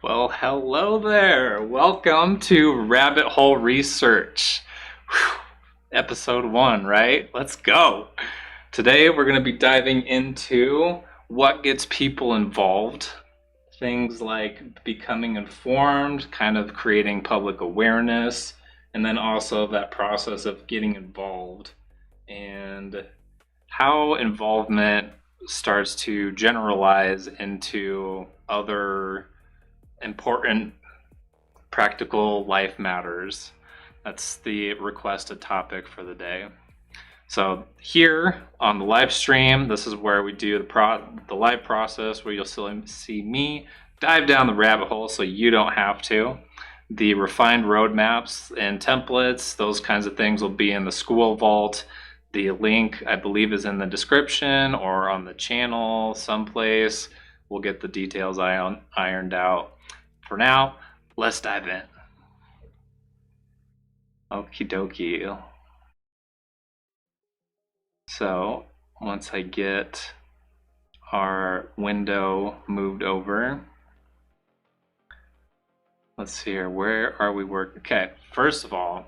Well, hello there. Welcome to Rabbit Hole Research. Whew. Episode 1, right? Let's go. Today we're going to be diving into what gets people involved. Things like becoming informed, kind of creating public awareness, and then also that process of getting involved and how involvement starts to generalize into other important practical life matters. That's the requested topic for the day. So here on the live stream, this is where we do the live process where you'll see me dive down the rabbit hole so you don't have to. The refined roadmaps and templates, those kinds of things will be in the school vault. The link, I believe, is in the description or on the channel someplace. We'll get the details ironed out. For now, let's dive in. Okie dokie. So once I get our window moved over, let's see here. Where are we working? Okay, first of all,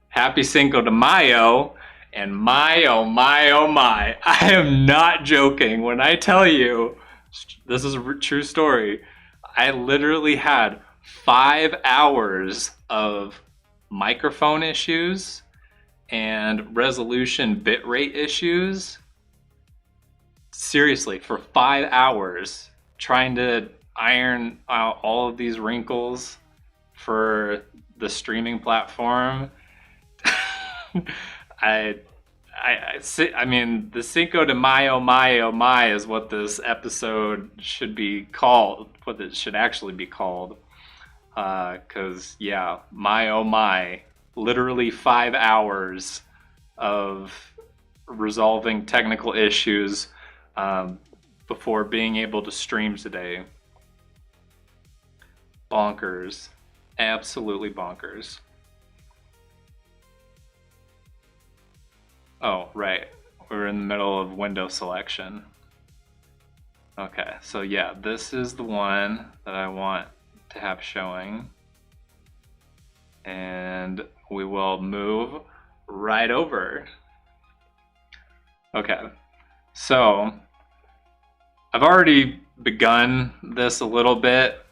happy Cinco de Mayo. And my, oh my, oh my, I am not joking when I tell you, this is a true story. I literally had 5 hours of microphone issues and resolution bitrate issues. Seriously, for 5 hours trying to iron out all of these wrinkles for the streaming platform. I mean, the Cinco de Mayo, Mayo, Mai is what this episode should be called, what it should actually be called. Because, yeah, my oh my, literally 5 hours of resolving technical issues before being able to stream today. Bonkers. Absolutely bonkers. Oh, right. We're in the middle of window selection. Okay, so yeah, this is the one that I want to have showing. And we will move right over. Okay, so I've already begun this a little bit.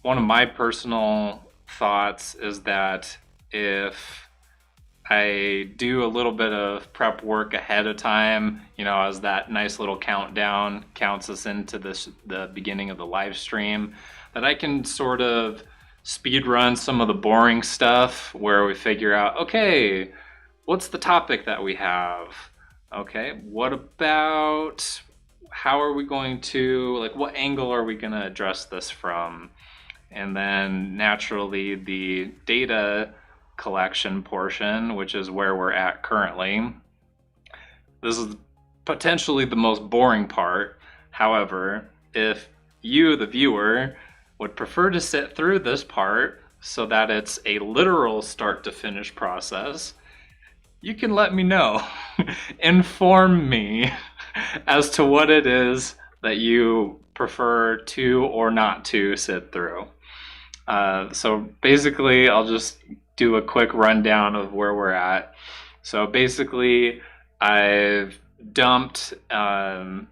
One of my personal thoughts is that if I do a little bit of prep work ahead of time, as that nice little countdown counts us into the beginning of the live stream, that I can sort of speed run some of the boring stuff where we figure out, okay, what's the topic that we have? Okay, what about, how are we going to, like, what angle are we going to address this from? And then naturally the data collection portion, which is where we're at currently. This is potentially the most boring part. However, if you, the viewer, would prefer to sit through this part so that it's a literal start to finish process, you can let me know. Inform me as to what it is that you prefer to or not to sit through. So basically, I'll just do a quick rundown of where we're at. So basically, I've dumped, and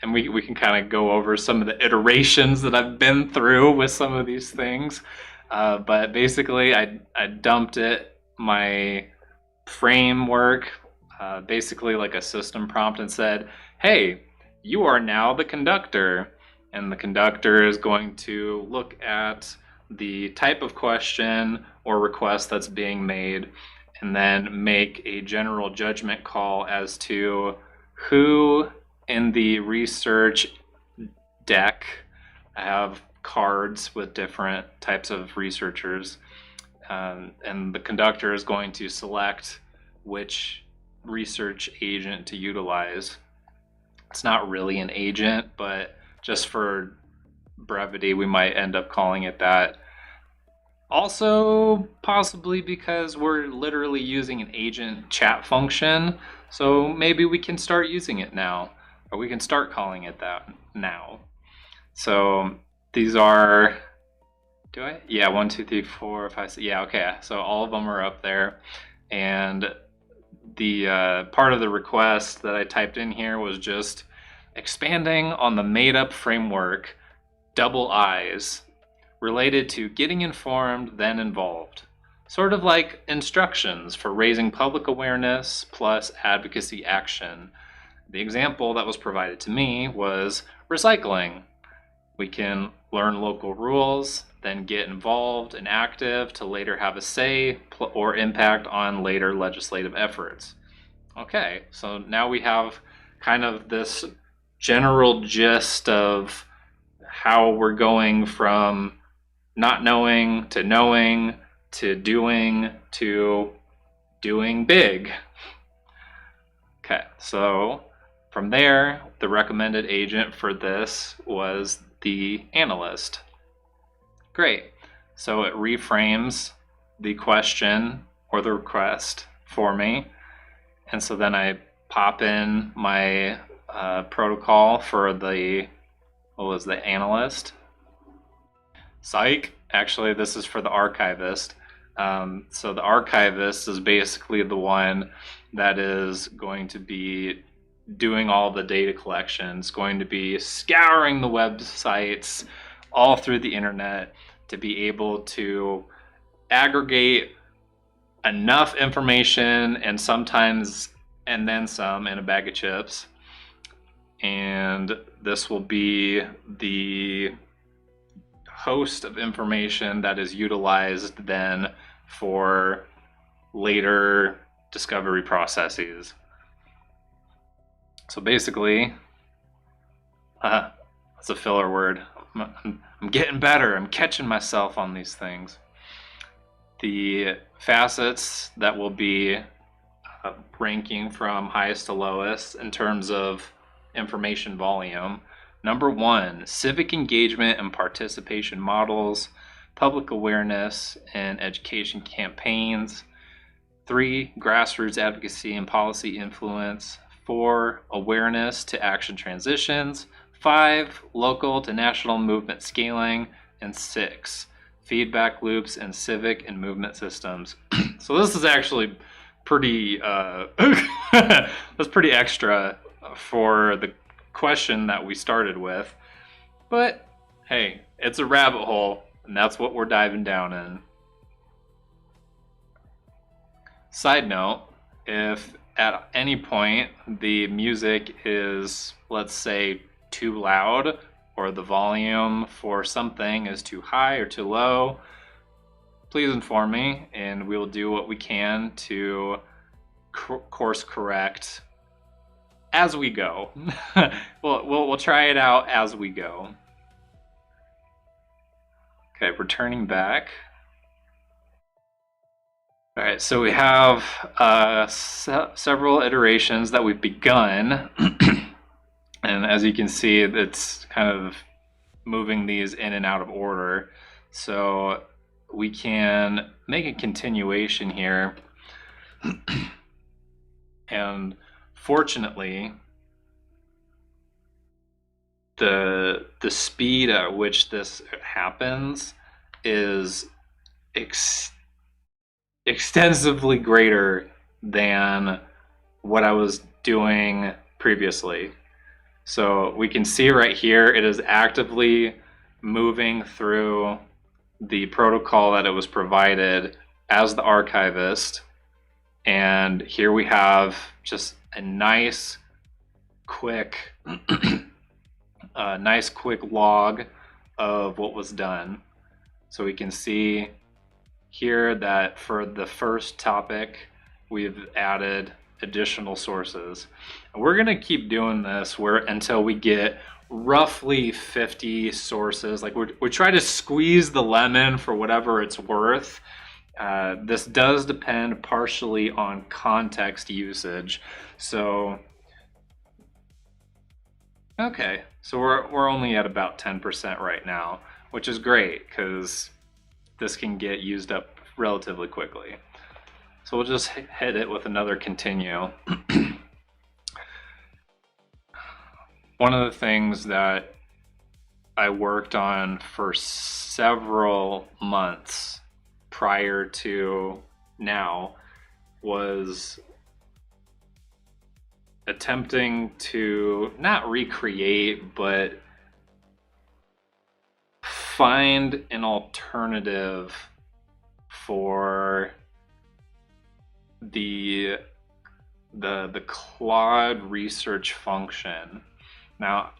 we can kind of go over some of the iterations that I've been through with some of these things. But basically, I dumped my framework, basically like a system prompt, and said, hey, you are now the conductor. And the conductor is going to look at the type of question or request that's being made and then make a general judgment call as to who in the research deck, I have cards with different types of researchers, and the conductor is going to select which research agent to utilize. It's not really an agent, but just for brevity, we might end up calling it that. Also, possibly because we're literally using an agent chat function, so maybe we can start using it now, or we can start calling it that now. So these are, do I? Yeah, 1, 2, 3, 4, 5, 6. Yeah, okay. So all of them are up there. And the part of the request that I typed in here was just expanding on the made-up framework, double I's, related to getting informed, then involved. Sort of like instructions for raising public awareness plus advocacy action. The example that was provided to me was recycling. We can learn local rules, then get involved and active to later have a say or impact on later legislative efforts. Okay, so now we have kind of this general gist of how we're going from not knowing to doing big. Okay, so from there, the recommended agent for this was the analyst. Great. So it reframes the question or the request for me. And so then I pop in my protocol for the, what was the analyst? Psych. Actually, this is for the archivist. So the archivist is basically the one that is going to be doing all the data collections, going to be scouring the websites all through the internet to be able to aggregate enough information and sometimes and then some in a bag of chips. And this will be the host of information that is utilized then for later discovery processes. So basically, that's a filler word. I'm getting better. I'm catching myself on these things. The facets that will be ranking from highest to lowest in terms of information volume. Number 1, civic engagement and participation models, public awareness and education campaigns. 3, grassroots advocacy and policy influence. 4, awareness to action transitions. 5, local to national movement scaling. And 6, feedback loops and civic and movement systems. So this is actually pretty, that's pretty extra for the question that we started with. But hey, it's a rabbit hole, and that's what we're diving down in. Side note, if at any point the music is, let's say, too loud, or the volume for something is too high or too low, please inform me and we'll do what we can to course correct as we go. We'll try it out as we go. Okay, returning back. All right, so we have several iterations that we've begun. And as you can see, it's kind of moving these in and out of order. So we can make a continuation here. And fortunately, the speed at which this happens is extensively greater than what I was doing previously. So we can see right here, it is actively moving through the protocol that it was provided as the archivist. And here we have just a nice, quick, log of what was done. So we can see here that for the first topic, we've added additional sources. And we're going to keep doing this until we get roughly 50 sources. Like we try to squeeze the lemon for whatever it's worth. This does depend partially on context usage. So, okay, so we're only at about 10% right now, which is great because this can get used up relatively quickly. So we'll just hit it with another continue. One of the things that I worked on for several months prior to now was attempting to not recreate, but find an alternative for the Claude research function. Now,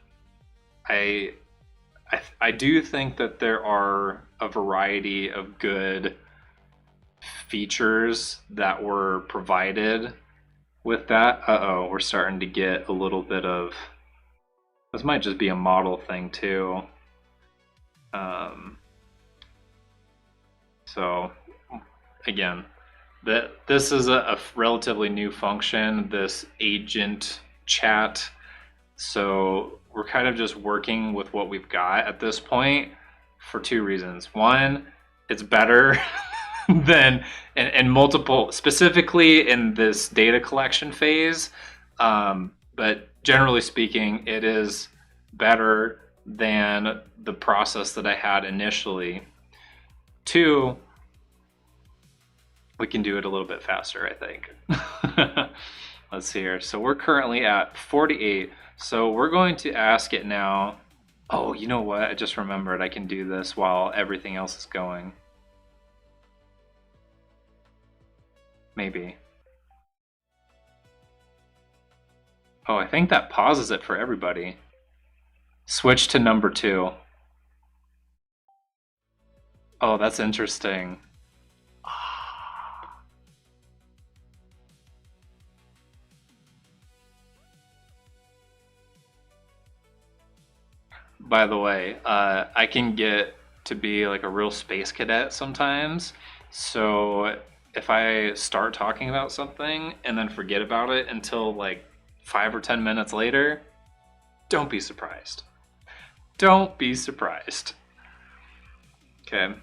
I do think that there are a variety of good features that were provided with that. Uh-oh, we're starting to get a little bit of, this might just be a model thing too. So again, this is a relatively new function, this agent chat. So we're kind of just working with what we've got at this point for two reasons. One, it's better than, and multiple, specifically in this data collection phase. But generally speaking, it is better than the process that I had initially. Two, we can do it a little bit faster, I think. Let's see here. So we're currently at 48. So we're going to ask it now. Oh, you know what? I just remembered I can do this while everything else is going. Maybe. Oh, I think that pauses it for everybody. Switch to number 2. Oh, that's interesting. By the way, I can get to be like a real space cadet sometimes. So if I start talking about something and then forget about it until like 5 or 10 minutes later, don't be surprised. Don't be surprised. Okay.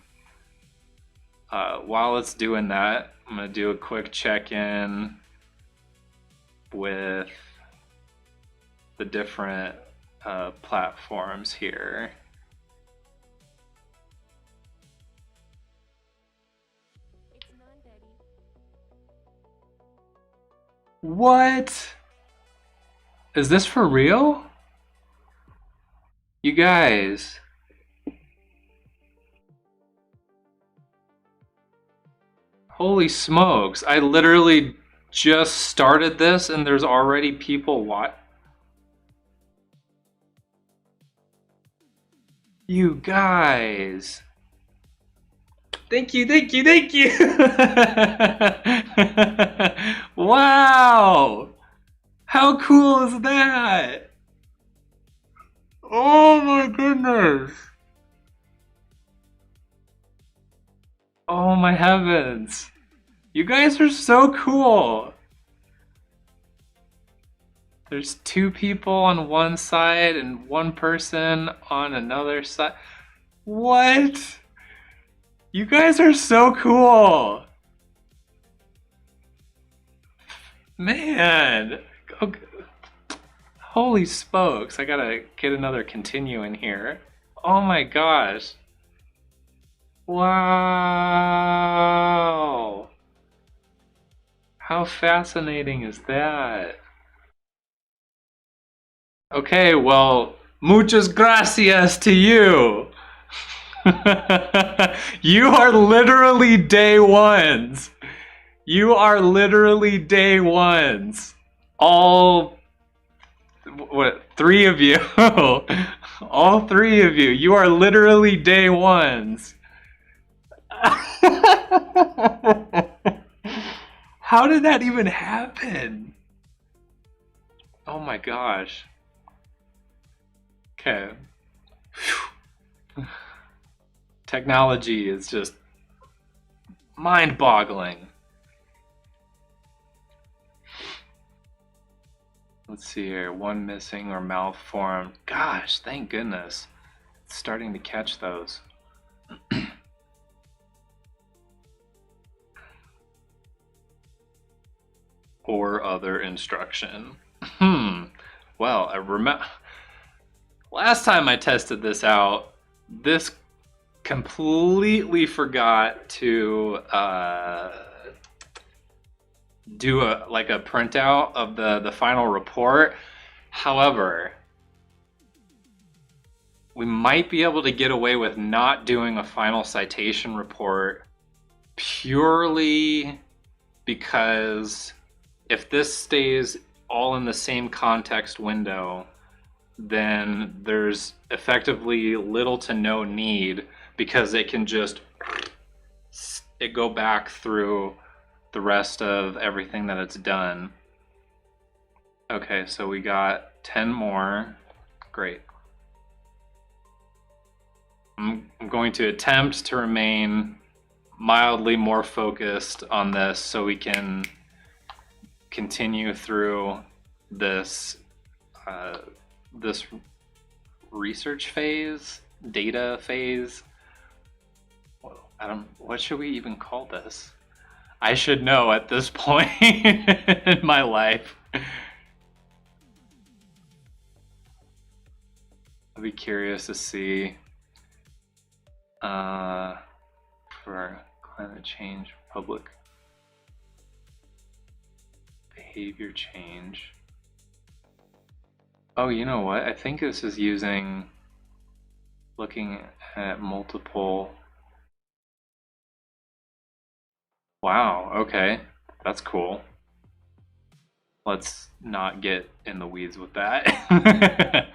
While it's doing that, I'm going to do a quick check-in with the different platforms here. What? Is this for real? You guys. Holy smokes. I literally just started this and there's already people watching. You guys. Thank you, thank you, thank you. Wow. How cool is that? Oh my goodness. Oh my heavens. You guys are so cool. There's 2 people on one side and 1 person on another side. What? You guys are so cool. Man. Okay. Holy smokes. I gotta get another continue in here. Oh my gosh. Wow. How fascinating is that? Okay, well, muchas gracias to you. You are literally day ones. You are literally day ones. All, what, 3 of you? All 3 of you. You are literally day ones. How did that even happen? Oh my gosh. Okay. Technology is just mind-boggling. Let's see here. 1 missing or malformed. Gosh, thank goodness. It's starting to catch those. Or other instruction. Well, I remember. last time I tested this out, this completely forgot to do a printout of the final report. However, we might be able to get away with not doing a final citation report purely because if this stays all in the same context window, then there's effectively little to no need, because it can just go back through the rest of everything that it's done. Okay, so we got 10 more. Great. I'm going to attempt to remain mildly more focused on this so we can continue through this this research phase, data phase. What should we even call this? I should know at this point in my life. I'd be curious to see for climate change, public behavior change. Oh, you know what? I think this is looking at multiple. Wow, okay. That's cool. Let's not get in the weeds with that.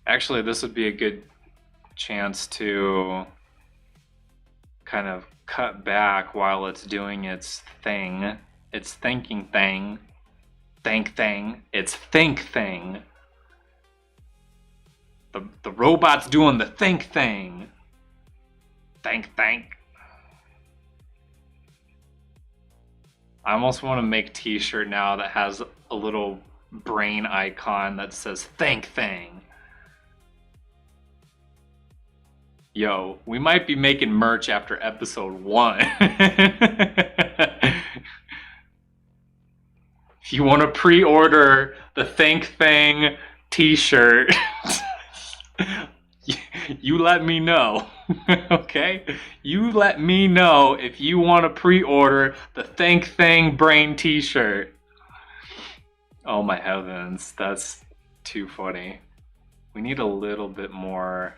Actually, this would be a good chance to kind of cut back while it's doing its thing. It's thinking thing. It's think thing. The robot's doing the think thing. Think. I almost want to make a t-shirt now that has a little brain icon that says think thing. Yo, we might be making merch after episode 1. If you want to pre-order the Think Thing t-shirt, you let me know. Okay? You let me know if you want to pre-order the Think Thing brain t-shirt. Oh my heavens, that's too funny. We need a little bit more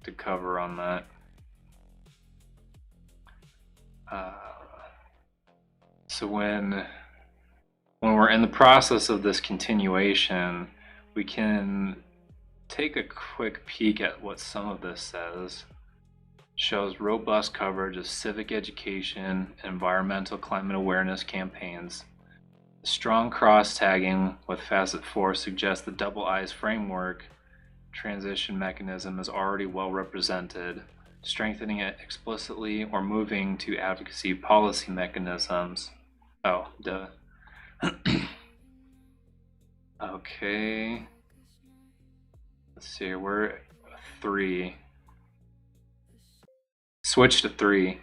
to cover on that. So when we're in the process of this continuation, we can take a quick peek at what some of this says. Shows robust coverage of civic education and environmental climate awareness campaigns. Strong cross-tagging with Facet 4 suggests the double eyes framework transition mechanism is already well represented. Strengthening it explicitly or moving to advocacy policy mechanisms. Oh, duh. Okay. Let's see, we're 3. Switch to 3.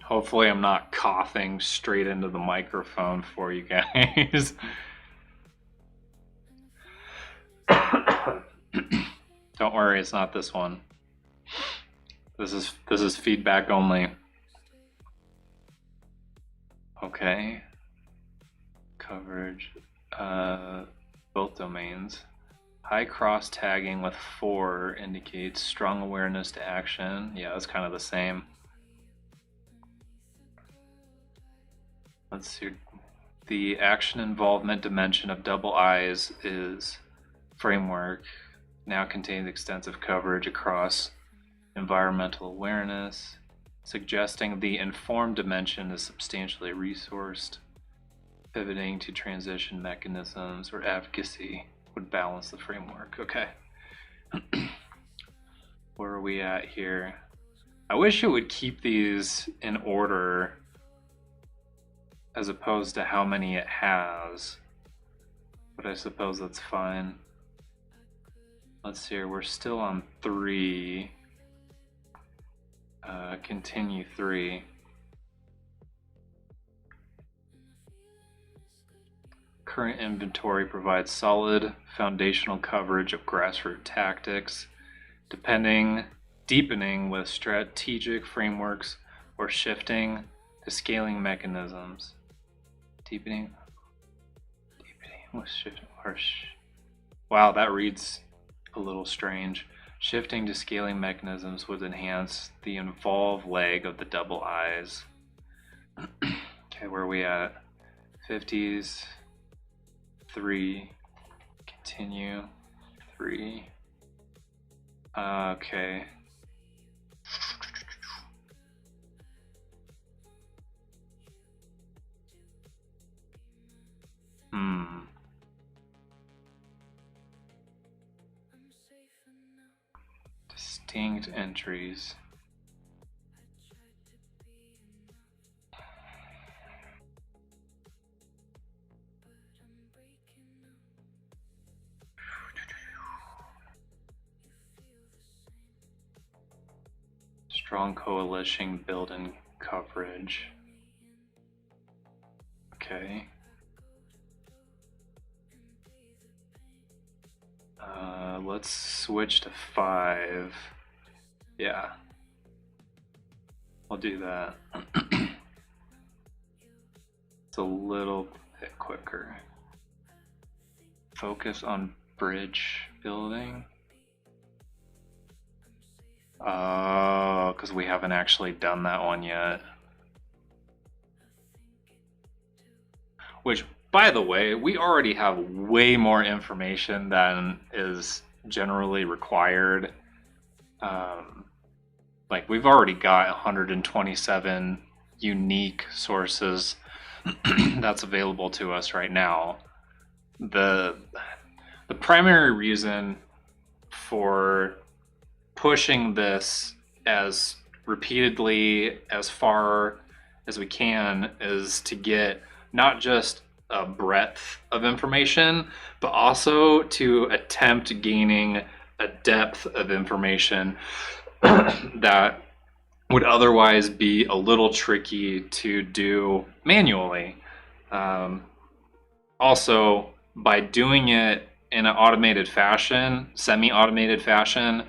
Hopefully I'm not coughing straight into the microphone for you guys. Don't worry, it's not this one. This is feedback only. Okay. Coverage. Both domains. High cross tagging with 4 indicates strong awareness to action. Yeah, it's kind of the same. Let's see. The action involvement dimension of double eyes is framework. Now contains extensive coverage across environmental awareness, suggesting the informed dimension is substantially resourced. Pivoting to transition mechanisms or advocacy would balance the framework. Okay. Where are we at here? I wish it would keep these in order as opposed to how many it has, but I suppose that's fine. Let's see here, we're still on 3. Continue 3. current inventory provides solid foundational coverage of grassroots tactics, deepening with strategic frameworks or shifting to scaling mechanisms. Deepening with shifting or wow, that reads a little strange. Shifting to scaling mechanisms would enhance the involved leg of the double eyes. Okay, where are we at? 50s, 3, continue, 3. Okay. Distinct entries. Strong coalition building coverage. Okay. Let's switch to 5. Yeah. I'll do that. It's a little bit quicker. Focus on bridge building. Oh, because we haven't actually done that one yet. Which, by the way, we already have way more information than is generally required. Like, we've already got 127 unique sources that's available to us right now. The primary reason for pushing this as repeatedly as far as we can is to get not just a breadth of information, but also to attempt gaining a depth of information that would otherwise be a little tricky to do manually. Also, by doing it in an automated fashion, semi-automated fashion,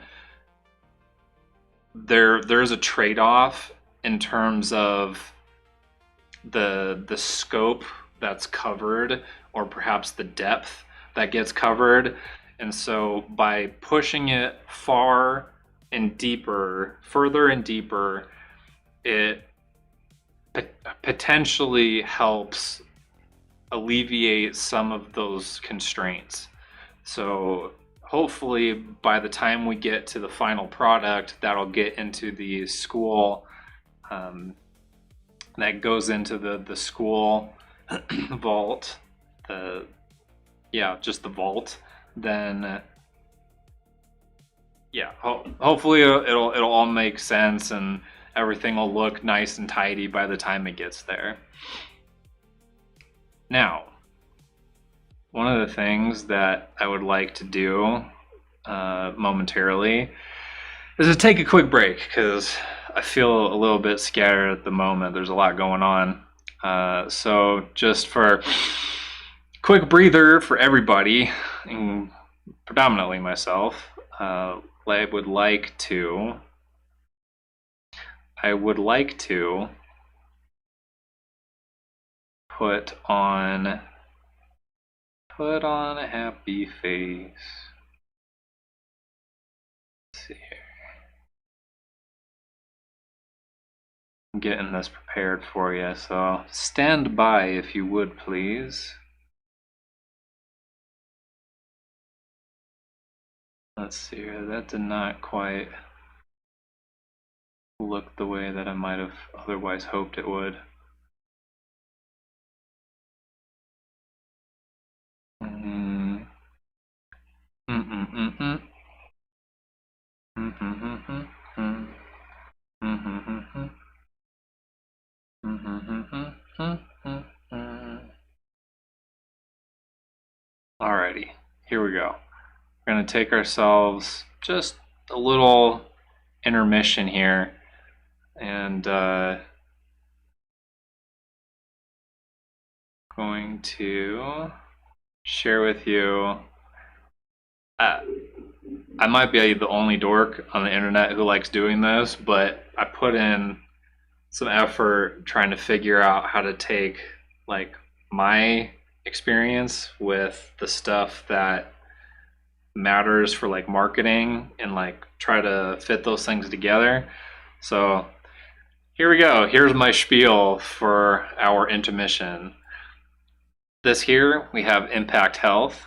there's a trade-off in terms of the scope that's covered, or perhaps the depth that gets covered. And so by pushing it far and deeper, further and deeper, it potentially helps alleviate some of those constraints. So hopefully by the time we get to the final product, that'll get into the school, that goes into the school vault, just the vault, then yeah, hopefully it'll all make sense and everything will look nice and tidy by the time it gets there. Now, one of the things that I would like to do momentarily is to take a quick break, because I feel a little bit scattered at the moment. There's a lot going on. So just for a quick breather for everybody, and predominantly myself, I would like to put on a happy face. Let's see here. I'm getting this prepared for you, so stand by if you would, please. Let's see here. That did not quite look the way that I might have otherwise hoped it would. Alrighty, here we go. We're going to take ourselves just a little intermission here, and going to share with you. Uh, I might be the only dork on the internet who likes doing this, but I put in some effort trying to figure out how to take like my experience with the stuff that matters for like marketing and like try to fit those things together. So here we go. Here's my spiel for our intermission. This here we have impact health,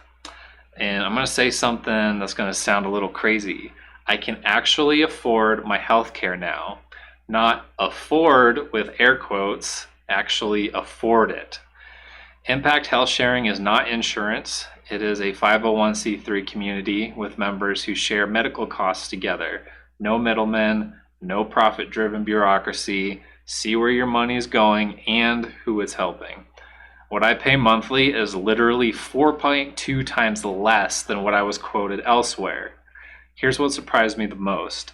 and I'm going to say something that's going to sound a little crazy. I can actually afford my health care now. Not afford with air quotes, actually afford it. Impact Health Sharing is not insurance. It is a 501c3 community with members who share medical costs together. No middlemen, no profit-driven bureaucracy. See where your money is going and who it's helping. What I pay monthly is literally 4.2 times less than what I was quoted elsewhere. Here's what surprised me the most.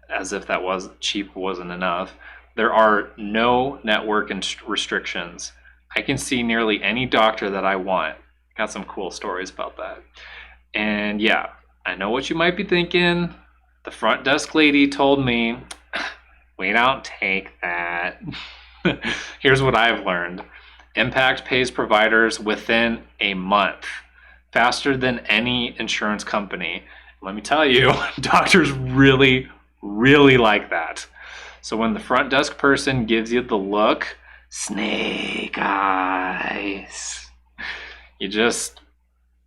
As if that was cheap wasn't enough. There are no network restrictions. I can see nearly any doctor that I want. Got some cool stories about that. And yeah, I know what you might be thinking. The front desk lady told me, we don't take that. Here's what I've learned. Impact pays providers within a month, faster than any insurance company. Let me tell you, doctors really like that. So when the front desk person gives you the look, snake eyes, you just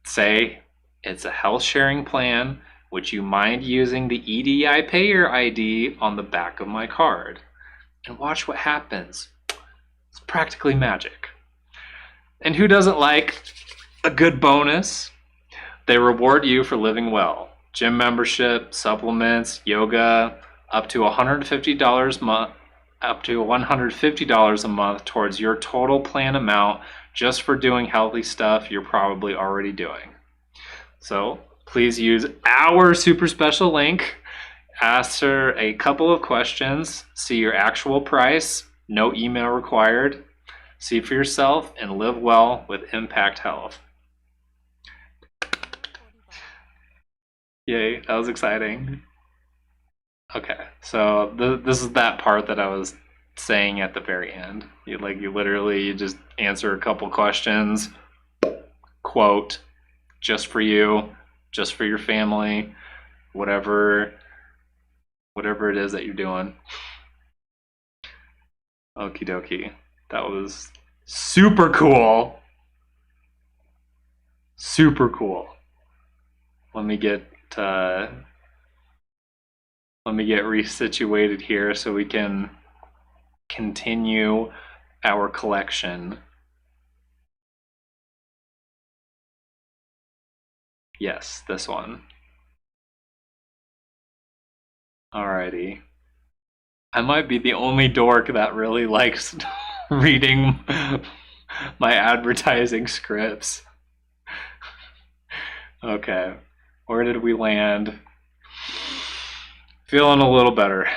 say it's a health sharing plan. Would you mind using the EDI payer ID on the back of my card? And watch what happens. It's practically magic. And who doesn't like a good bonus? They reward you for living well. Gym membership, supplements, yoga, up to $150 a month towards your total plan amount just for doing healthy stuff you're probably already doing. So please use our super special link, answer a couple of questions, see your actual price, no email required, see for yourself, and live well with Impact Health. Yay, that was exciting. Okay, so this is that part that I was saying at the very end. You literally just answer a couple questions, quote, just for you, just for your family, whatever it is that you're doing. Okie dokie. That was super cool. Super cool. Let me get resituated here so we can continue our collection. Yes, this one. Alrighty. I might be the only dork that really likes reading my advertising scripts. Okay, where did we land? Feeling a little better.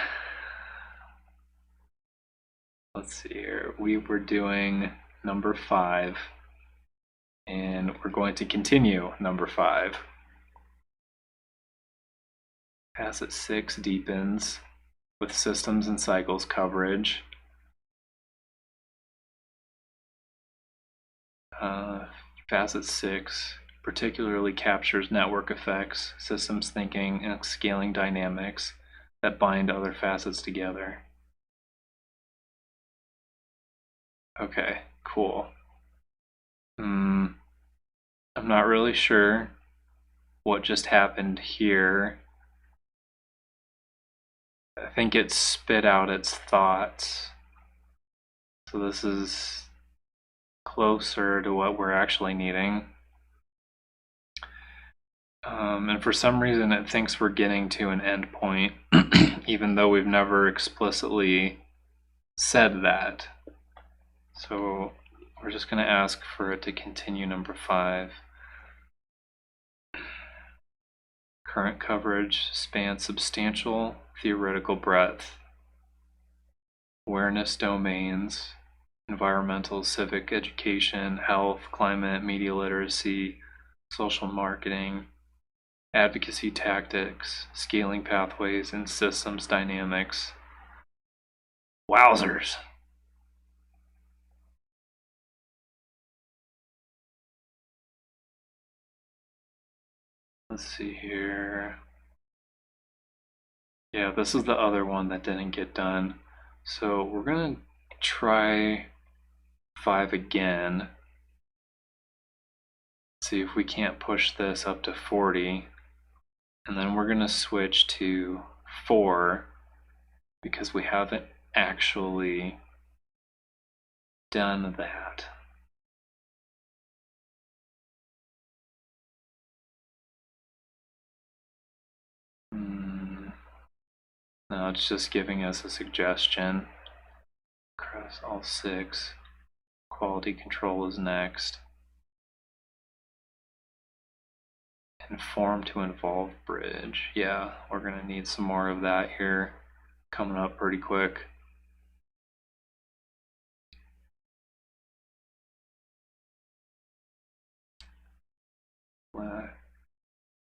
Let's see here. We were doing number 5, and we're going to continue number 5. Facet 6 deepens with systems and cycles coverage. Facet 6 particularly captures network effects, systems thinking, and scaling dynamics that bind other facets together. Okay, cool. I'm not really sure what just happened here. I think it spit out its thoughts. So this is closer to what we're actually needing. And for some reason it thinks we're getting to an end point, even though we've never explicitly said that. So we're just going to ask for it to continue number 5. Current coverage spans substantial theoretical breadth, awareness domains, environmental, civic education, health, climate, media literacy, social marketing, advocacy tactics, scaling pathways, and systems dynamics. Wowzers. Let's see here. Yeah, this is the other one that didn't get done. So we're going to try 5 again. See if we can't push this up to 40. And then we're going to switch to 4 because we haven't actually done that. No, it's just giving us a suggestion. Across all 6. Quality control is next. Inform to involve bridge. Yeah, we're going to need some more of that here coming up pretty quick.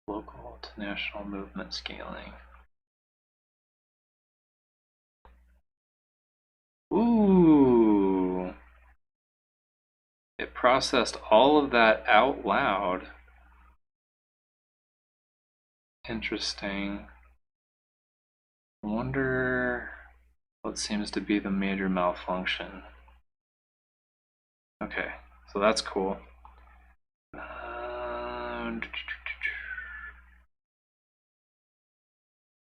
Local to national movement scaling. Ooh. It processed all of that out loud. Interesting. I wonder what seems to be the major malfunction. Okay, so that's cool.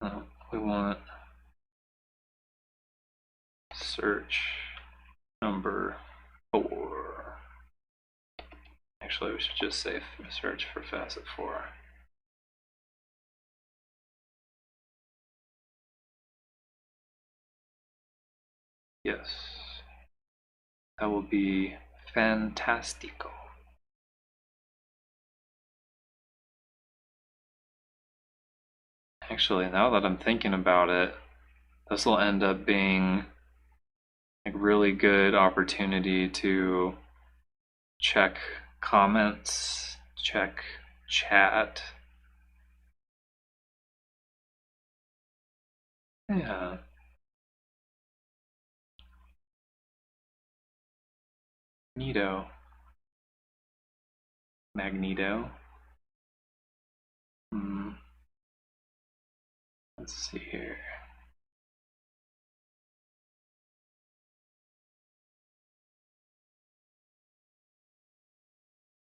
Oh, we want search number 4. Actually, we should just say search for facet 4. Yes, that will be fantastico. Actually, now that I'm thinking about it, this will end up being a really good opportunity to check comments, check chat. Yeah. Magneto. Let's see here.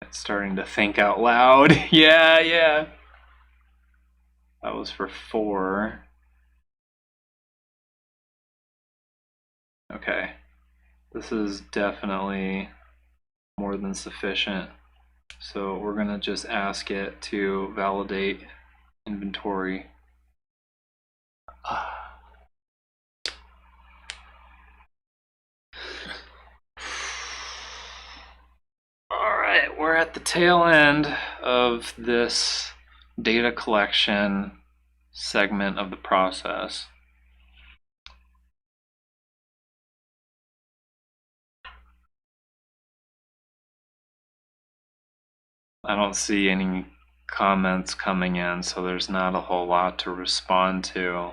It's starting to think out loud. Yeah. That was for 4. Okay. This is definitely more than sufficient. So we're going to just ask it to validate inventory. Alright, we're at the tail end of this data collection segment of the process. I don't see any comments coming in, so there's not a whole lot to respond to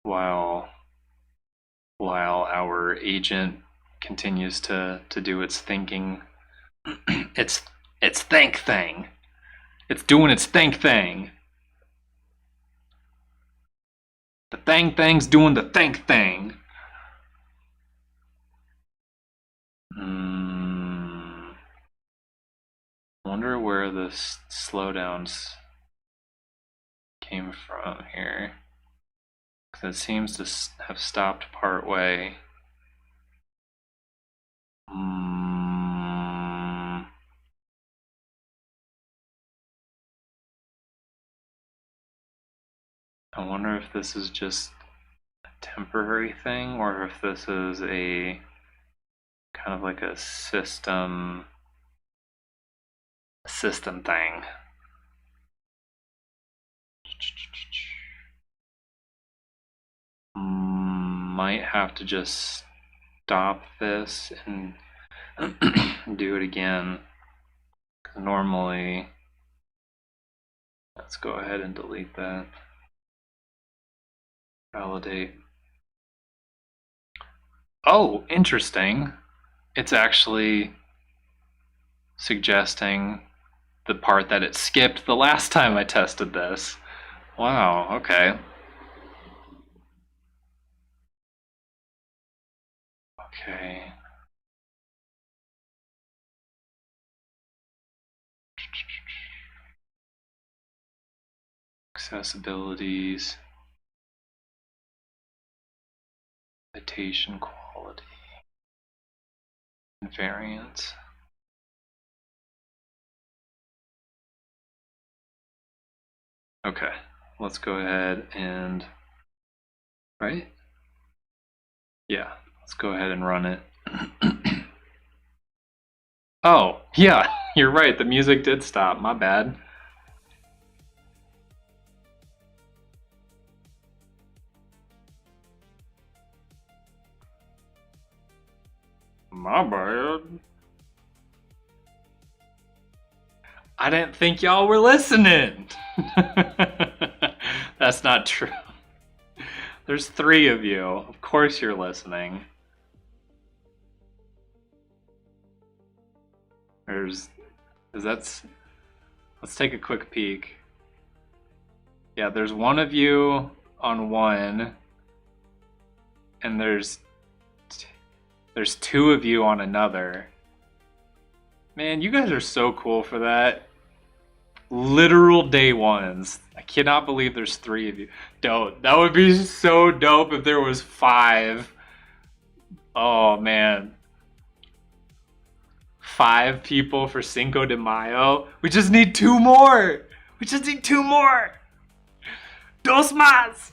while our agent continues to do its thinking. its think thing. It's doing its think thing. The thing's doing the think thing. Wonder where the slowdowns came from here. Because it seems to have stopped part way. I wonder if this is just a temporary thing or if this is a kind of like a system thing. Might have to just stop this and do it again. Normally, let's go ahead and delete that. Validate. Oh, interesting. It's actually suggesting the part that it skipped the last time I tested this. Wow, okay. Okay. Accessibilities. Citation quality. Variance. Okay, let's go ahead and, right? Yeah, let's go ahead and run it. Oh, yeah, you're right, the music did stop, my bad. My bad. I didn't think y'all were listening. That's not true. There's 3 of you. Of course you're listening. Let's take a quick peek. Yeah, there's 1 of you on 1, and there's 2 of you on another. Man, you guys are so cool for that. Literal day ones. I cannot believe there's 3 of you. Dope. That would be so dope if there was 5. Oh man. 5 people for Cinco de Mayo. We just need 2 more. We just need 2 more. Dos más.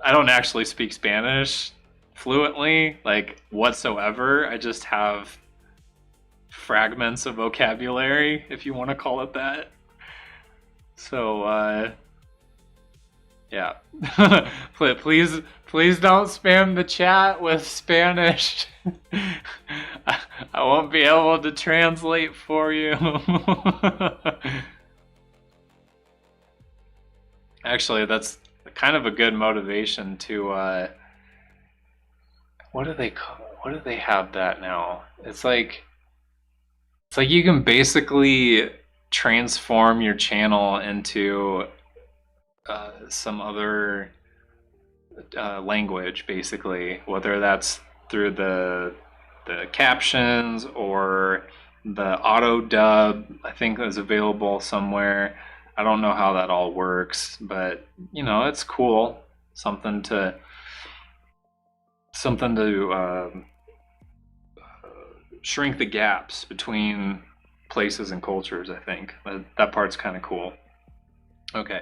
I don't actually speak Spanish fluently, like whatsoever. I just have fragments of vocabulary, if you want to call it that. So yeah. please don't spam the chat with Spanish. I won't be able to translate for you. Actually, that's kind of a good motivation to what do they have that now? It's like you can basically transform your channel into some other language, basically, whether that's through the captions or the auto dub. I think is available somewhere. I don't know how that all works, but you know, it's cool. Something to shrink the gaps between places and cultures. I think that part's kind of cool. Okay,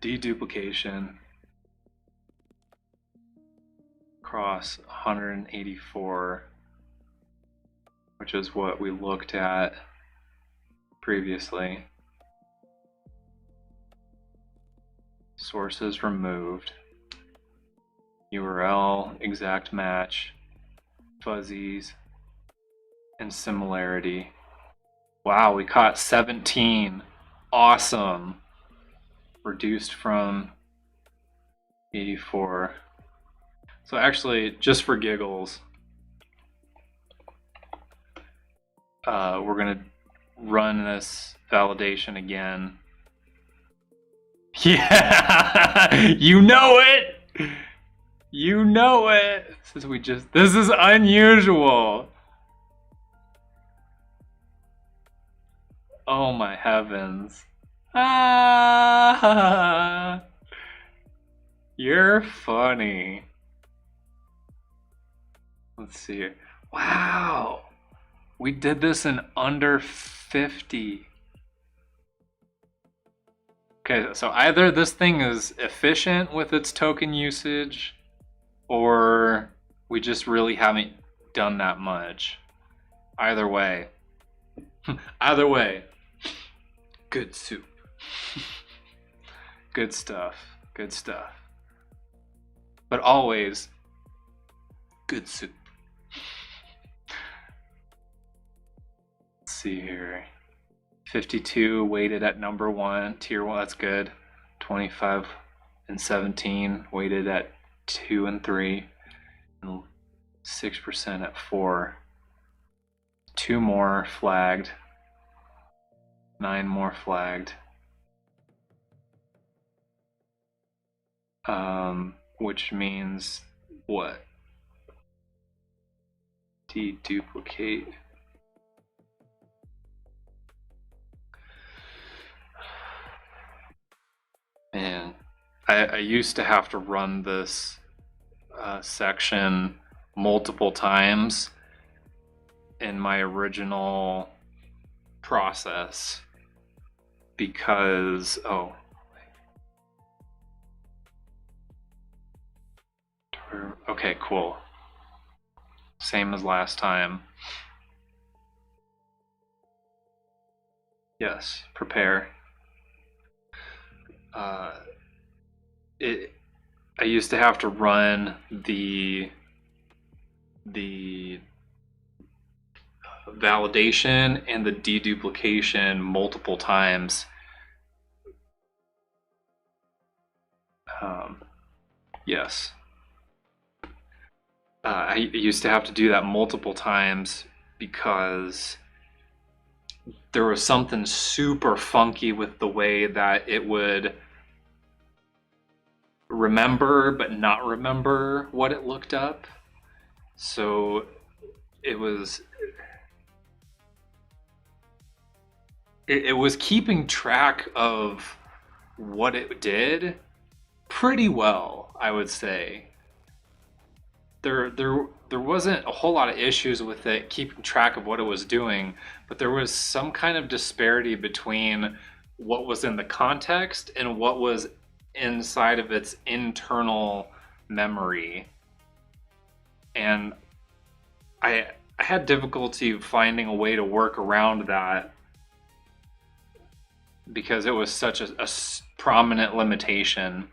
deduplication across 184, which is what we looked at previously. Sources removed. URL, exact match, fuzzies, and similarity. Wow, we caught 17. Awesome. Reduced from 84. So actually, just for giggles, we're gonna run this validation again. Yeah, you know it. You know it. This is unusual. Oh my heavens. Ah, you're funny. Let's see here. Wow. We did this in under 50. Okay, so either this thing is efficient with its token usage, or we just really haven't done that much. Either way. Either way. Good soup. Good stuff. Good stuff. But always, good soup. see here. 52 weighted at number 1, tier 1, that's good. 25 and 17 weighted at 2 and 3, and 6% at 4. 2 more flagged. 9 more flagged. Which means what? Deduplicate. Man, I used to have to run this section multiple times in my original process because, okay, cool. Same as last time. Yes, prepare. I used to have to run the validation and the deduplication multiple times. Yes. I used to have to do that multiple times because there was something super funky with the way that it would remember but not remember what it looked up. So it was keeping track of what it did pretty well, I would say. There wasn't a whole lot of issues with it keeping track of what it was doing, but there was some kind of disparity between what was in the context and what was inside of its internal memory. And I had difficulty finding a way to work around that because it was such a prominent limitation.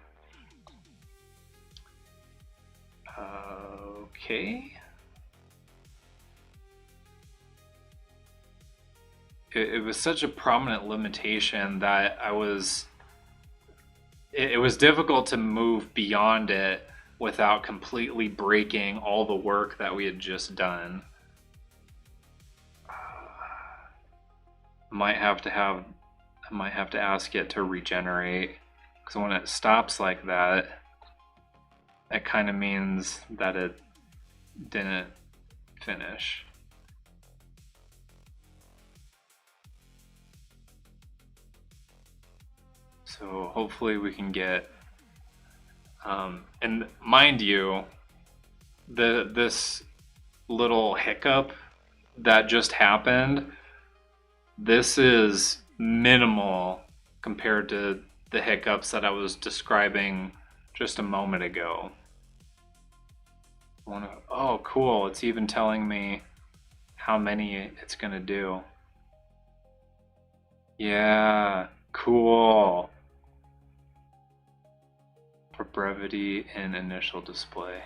Okay. It was such a prominent limitation that it was difficult to move beyond it without completely breaking all the work that we had just done. I might have to ask it to regenerate, because when it stops like that, it kind of means that it didn't finish. So hopefully we can get, and mind you, this little hiccup that just happened, this is minimal compared to the hiccups that I was describing just a moment ago. Oh, cool. It's even telling me how many it's going to do. Yeah, cool. For brevity in initial display.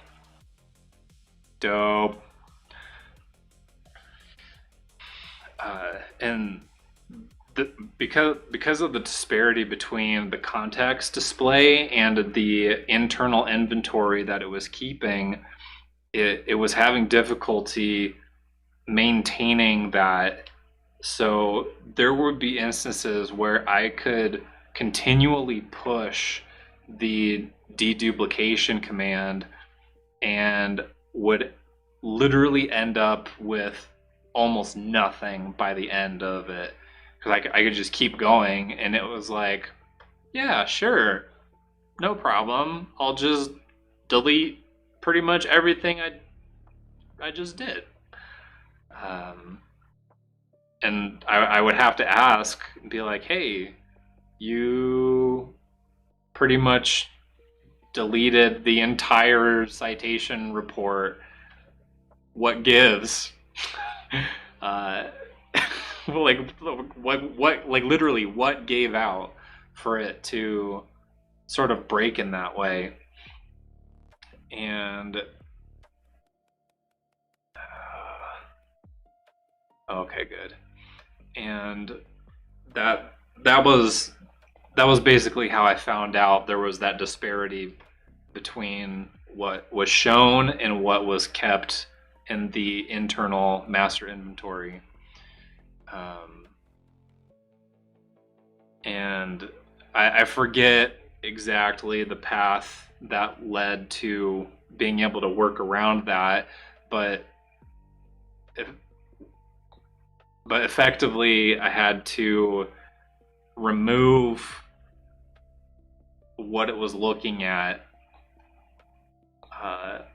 Dope. And because of the disparity between the context display and the internal inventory that it was keeping, it was having difficulty maintaining that. So there would be instances where I could continually push the deduplication command and would literally end up with almost nothing by the end of it, because I could just keep going, and it was like, yeah, sure, no problem, I'll just delete pretty much everything I just did. And I would have to ask and be like, hey, you pretty much deleted the entire citation report. What gives? Literally what gave out for it to sort of break in that way? And okay, good. and that was basically how I found out there was that disparity between what was shown and what was kept in the internal master inventory. And I forget exactly the path that led to being able to work around that, but effectively I had to remove what it was looking at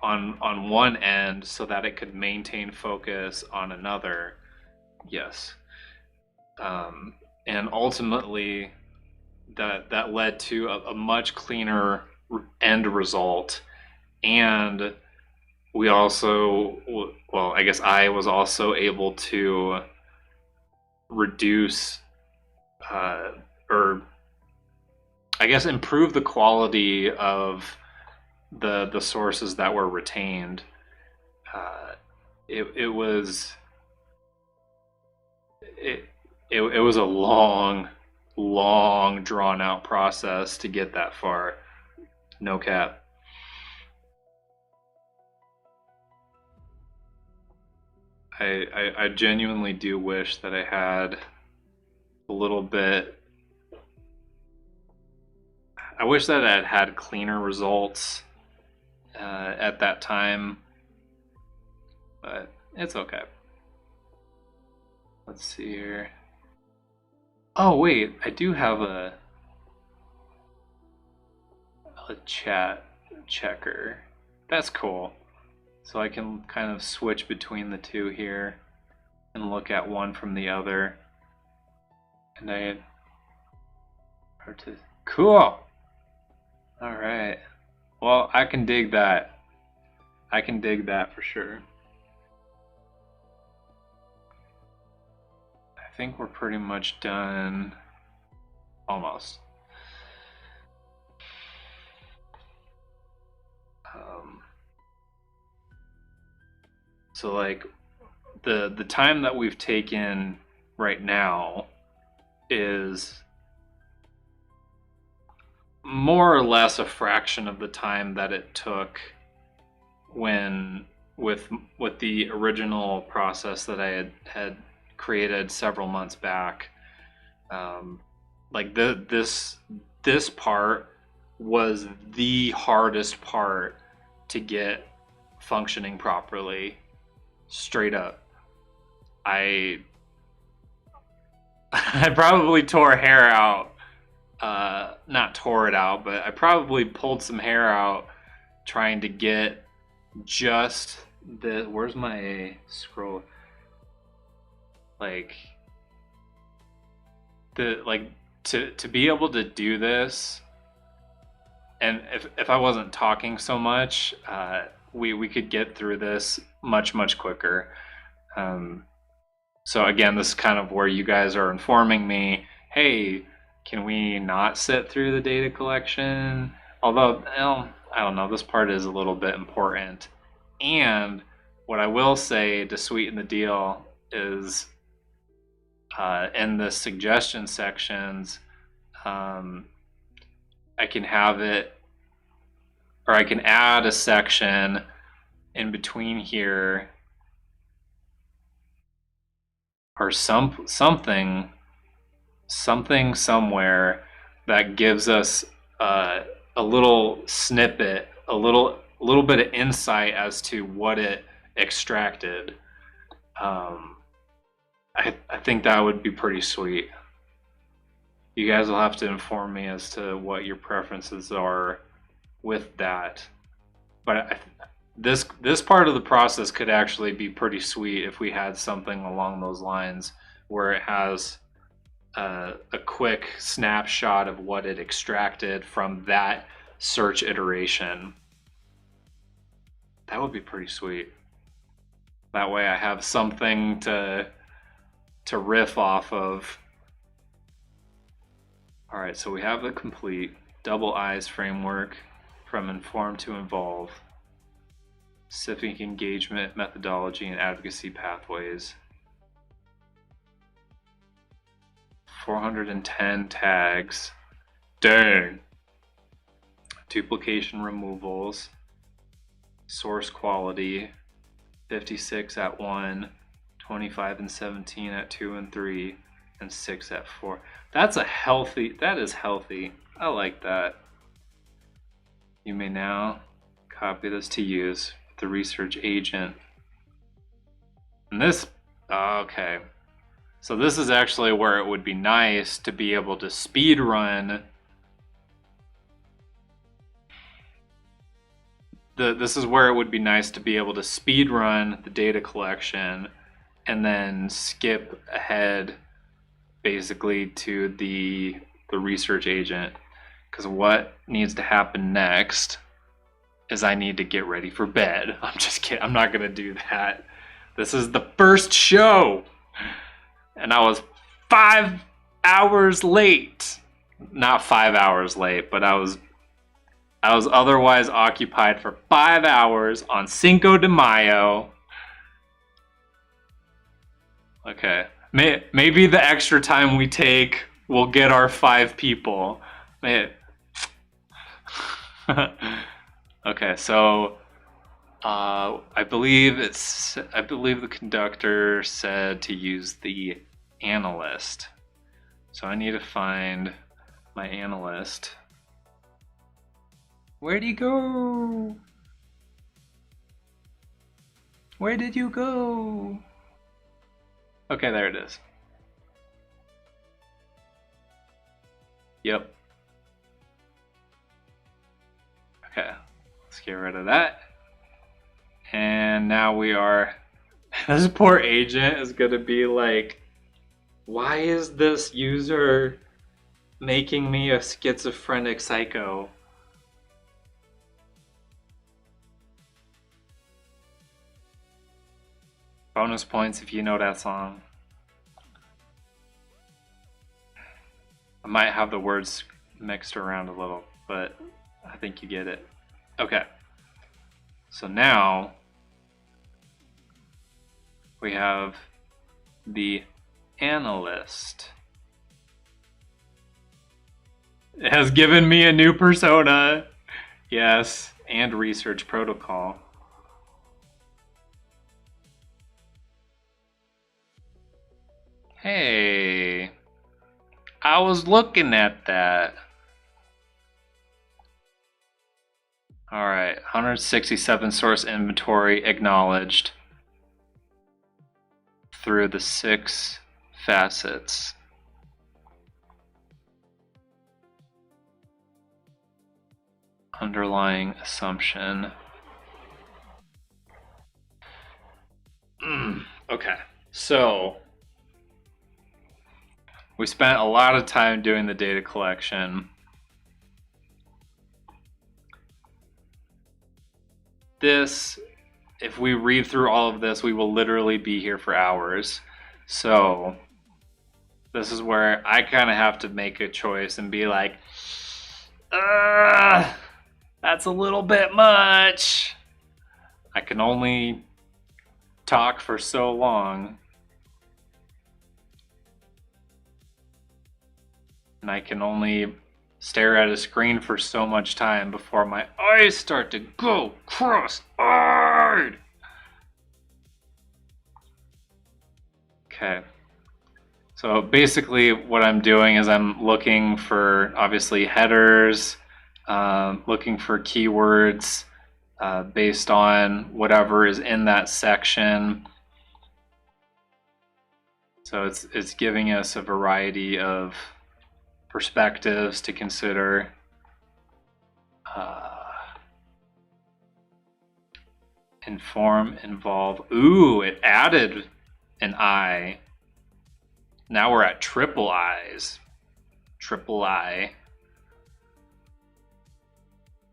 on one end so that it could maintain focus on another. Yes. And ultimately that led to a much cleaner end result. And we also, well, I guess I was also able to reduce or I guess improve the quality of the sources that were retained. It was a long drawn out process to get that far. No cap. I genuinely do wish that I had a little bit. I wish that I had cleaner results at that time, but it's okay. Let's see here. Oh wait, I do have a chat checker. That's cool. So I can kind of switch between the two here and look at one from the other. And cool. All right. Well, I can dig that. I can dig that for sure. I think we're pretty much done. Almost. So like the time that we've taken right now is more or less a fraction of the time that it took when with the original process that I had created several months back. Like this part was the hardest part to get functioning properly. Straight up. I probably tore hair out. Not tore it out, but I probably pulled some hair out trying to get just the, where's my scroll? Like to be able to do this, and if I wasn't talking so much, we could get through this much quicker. So again, this is kind of where you guys are informing me, hey, can we not sit through the data collection? Although, I don't know, this part is a little bit important. And what I will say to sweeten the deal is in the suggestion sections, I can have it, or I can add a section in between here, or something somewhere that gives us a little snippet, a little bit of insight as to what it extracted. I think that would be pretty sweet. You guys will have to inform me as to what your preferences are with that. But this part of the process could actually be pretty sweet if we had something along those lines where it has a quick snapshot of what it extracted from that search iteration. That would be pretty sweet. That way I have something to riff off of. All right, so we have the complete double eyes framework from inform to involve, civic engagement methodology and advocacy pathways. 410 tags. Dang. Duplication removals. Source quality. 56 at 1. 25 and 17 at 2 and 3. And 6 at 4. That is healthy. I like that. You may now copy this to use with the research agent. And this, okay. So this is actually where it would be nice to be able to speed run. This is where it would be nice to be able to speed run the data collection and then skip ahead basically to the research agent. Because what needs to happen next is I need to get ready for bed. I'm just kidding. I'm not going to do that. This is the first show. And I was 5 hours late. Not 5 hours late, but I was otherwise occupied for 5 hours on Cinco de Mayo. Okay. Maybe the extra time we take will get our 5 people. Okay, so I believe the conductor said to use the Analyst. So I need to find my Analyst. Where'd he go? Where did you go? Okay, there it is. Yep. Okay, let's get rid of that. And now we are, this poor agent is gonna be like, why is this user making me a schizophrenic psycho? Bonus points if you know that song. I might have the words mixed around a little, but I think you get it. Okay. So now we have the Analyst. It has given me a new persona. Yes, and research protocol. Hey, I was looking at that. All right, 167 source inventory acknowledged through the 6 facets. Underlying assumption. Okay, so we spent a lot of time doing the data collection. This, if we read through all of this, we will literally be here for hours. So this is where I kind of have to make a choice and be like, that's a little bit much. I can only talk for so long. And I can only stare at a screen for so much time before my eyes start to go cross-eyed. Okay. So basically what I'm doing is I'm looking for, obviously, headers, looking for keywords based on whatever is in that section. So it's giving us a variety of perspectives to consider. Inform, involve. Ooh, it added an I. Now we're at triple I's. Triple I.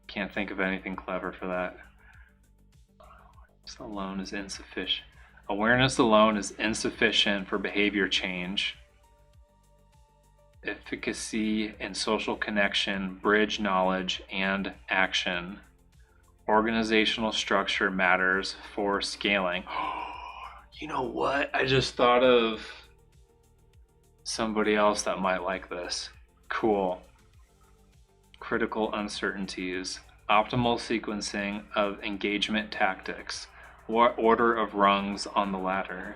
Can't think of anything clever for that. Awareness alone is insufficient. Awareness alone is insufficient for behavior change. Efficacy and social connection bridge knowledge and action. Organizational structure matters for scaling. You know what? I just thought of somebody else that might like this. Cool. Critical uncertainties. Optimal sequencing of engagement tactics. What order of rungs on the ladder?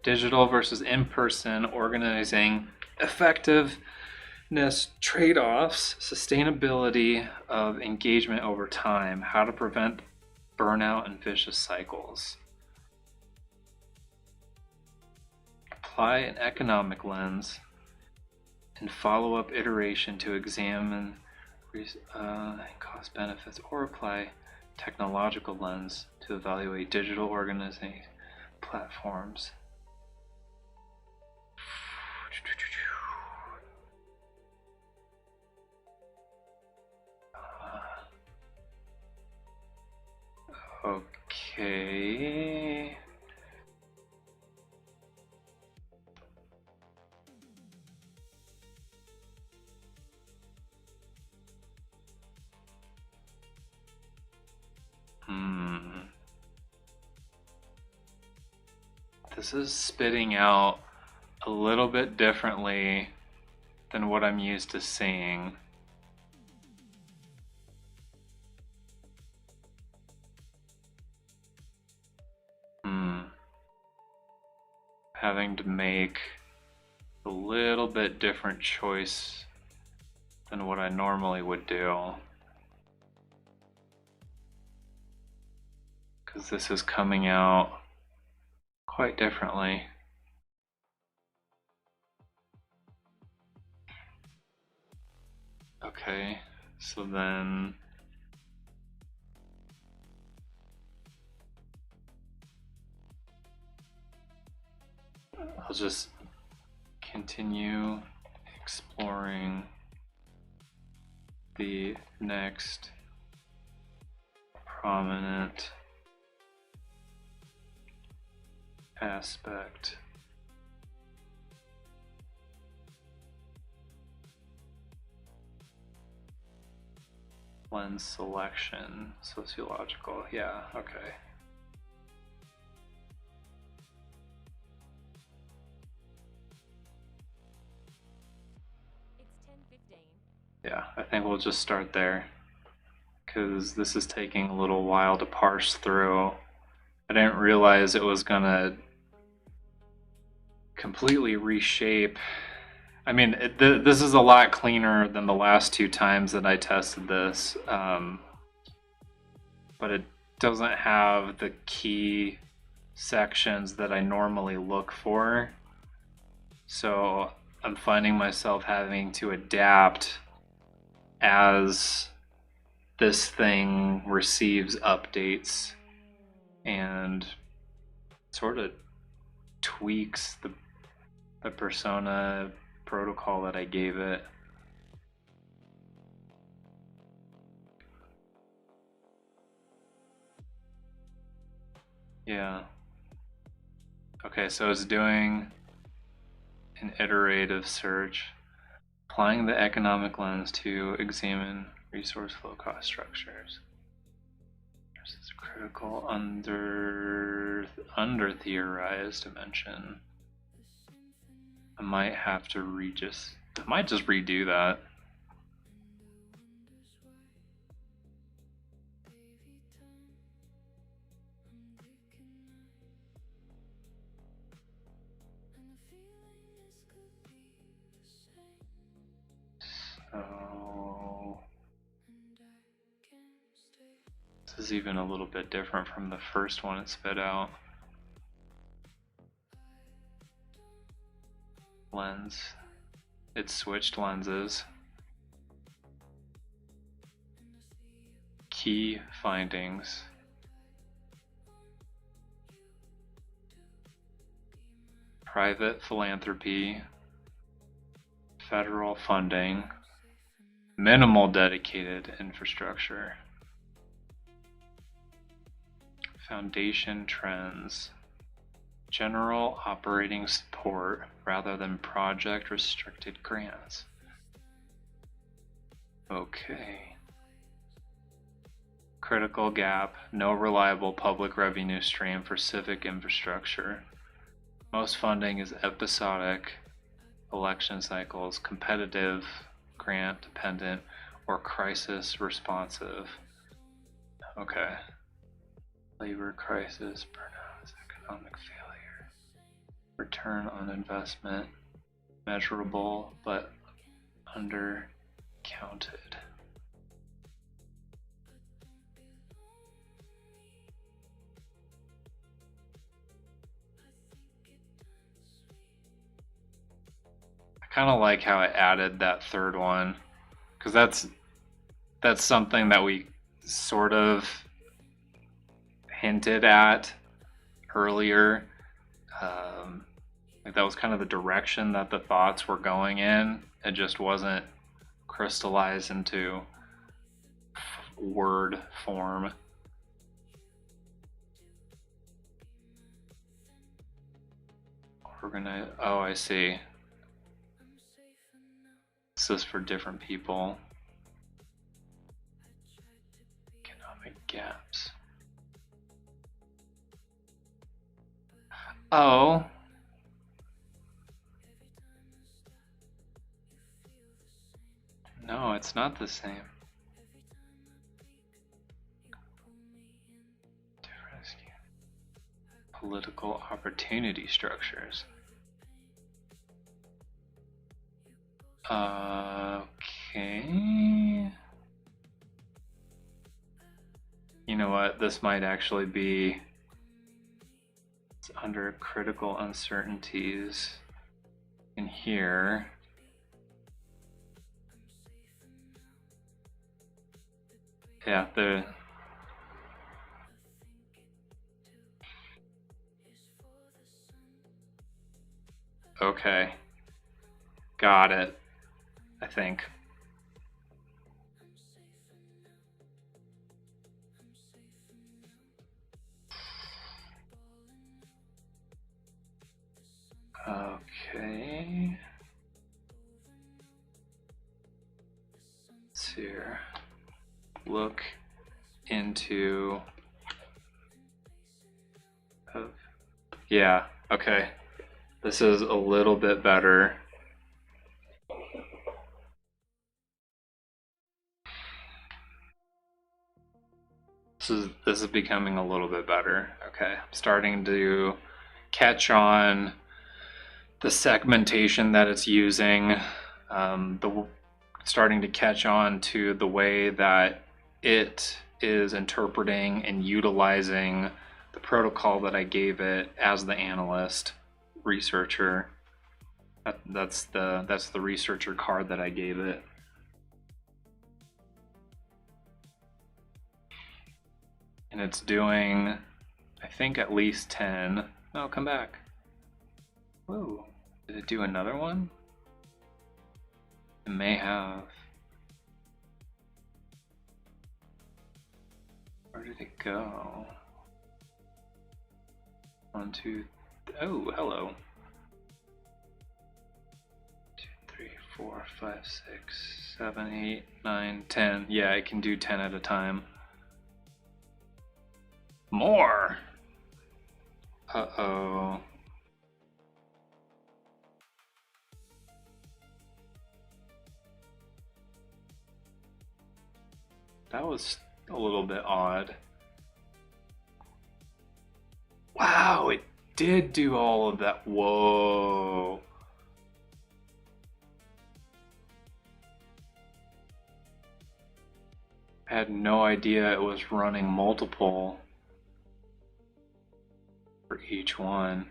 Digital versus in-person organizing. Effectiveness trade-offs. Sustainability of engagement over time. How to prevent burnout and vicious cycles. Apply an economic lens and follow-up iteration to examine cost benefits, or apply technological lens to evaluate digital organizing platforms. Okay. This is spitting out a little bit differently than what I'm used to seeing. Having to make a little bit different choice than what I normally would do. Because this is coming out quite differently. Okay, so then I'll just continue exploring the next prominent aspect. Lens selection, sociological, yeah, okay. Yeah, I think we'll just start there, because this is taking a little while to parse through. I didn't realize it was gonna completely reshape. I mean, this is a lot cleaner than the last two times that I tested this, but it doesn't have the key sections that I normally look for. So I'm finding myself having to adapt as this thing receives updates and sort of tweaks the persona protocol that I gave it. Yeah. Okay, so it's doing an iterative search, applying the economic lens to examine resource flow cost structures. This is critical under theorized dimension. I might have to I might just redo that. So this is even a little bit different from the first one it spit out. Lens. It switched lenses. Key findings. Private philanthropy. Federal funding. Minimal dedicated infrastructure. Foundation trends. General operating support rather than project restricted grants. Okay. Critical gap, no reliable public revenue stream for civic infrastructure. Most funding is episodic, election cycles, competitive, grant dependent, or crisis responsive. Okay. Labor crisis, burnout, economic failure, return on investment, measurable but undercounted. I kind of like how it added that third one, because that's something that we sort of hinted at earlier. Like that was kind of the direction that the thoughts were going in. It just wasn't crystallized into word form. Oh, I see. This is for different people. Economic gaps. Oh. No, it's not the same. Political opportunity structures. Okay. You know what? This might actually be under critical uncertainties in here. Yeah, okay. Got it, I think. Okay. Let's see here. Look into. Yeah, okay. This is a little bit better. This is becoming a little bit better. Okay, I'm starting to catch on the segmentation that it's using, starting to catch on to the way that it is interpreting and utilizing the protocol that I gave it as the analyst researcher. That's the researcher card that I gave it. And it's doing, I think, at least 10. Oh, come back. Whoa, did it do another one? It may have. Where did it go? 1, 2, oh, hello. 2, 3, 4, 5, 6, 7, 8, 9, 10. Yeah, I can do 10 at a time. More! Uh-oh. That was a little bit odd. Wow, it did do all of that. Whoa. I had no idea it was running multiple for each one.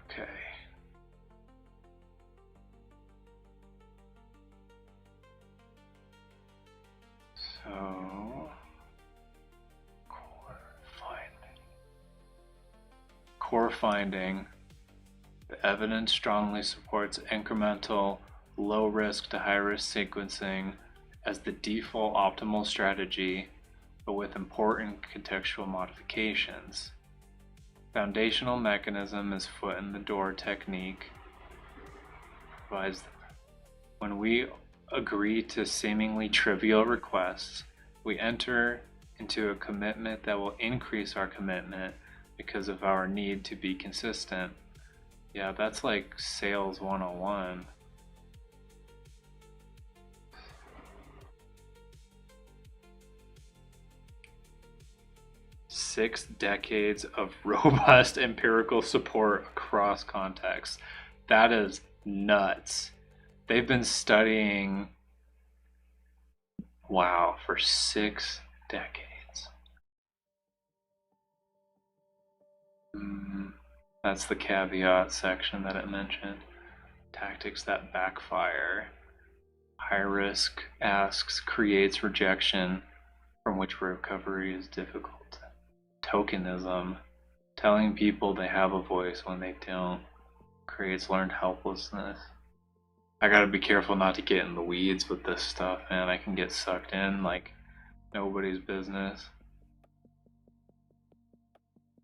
Okay. So, core finding. The evidence strongly supports incremental low risk to high risk sequencing as the default optimal strategy, but with important contextual modifications. Foundational mechanism is foot in the door technique. Provides when we agree to seemingly trivial requests, we enter into a commitment that will increase our commitment because of our need to be consistent. Yeah, that's like sales 101. Six decades of robust empirical support across contexts. That is nuts. They've been studying, wow, for 6 decades. That's the caveat section that it mentioned. Tactics that backfire. High risk asks, creates rejection from which recovery is difficult. Tokenism, telling people they have a voice when they don't, creates learned helplessness. I gotta be careful not to get in the weeds with this stuff, man. I can get sucked in like nobody's business.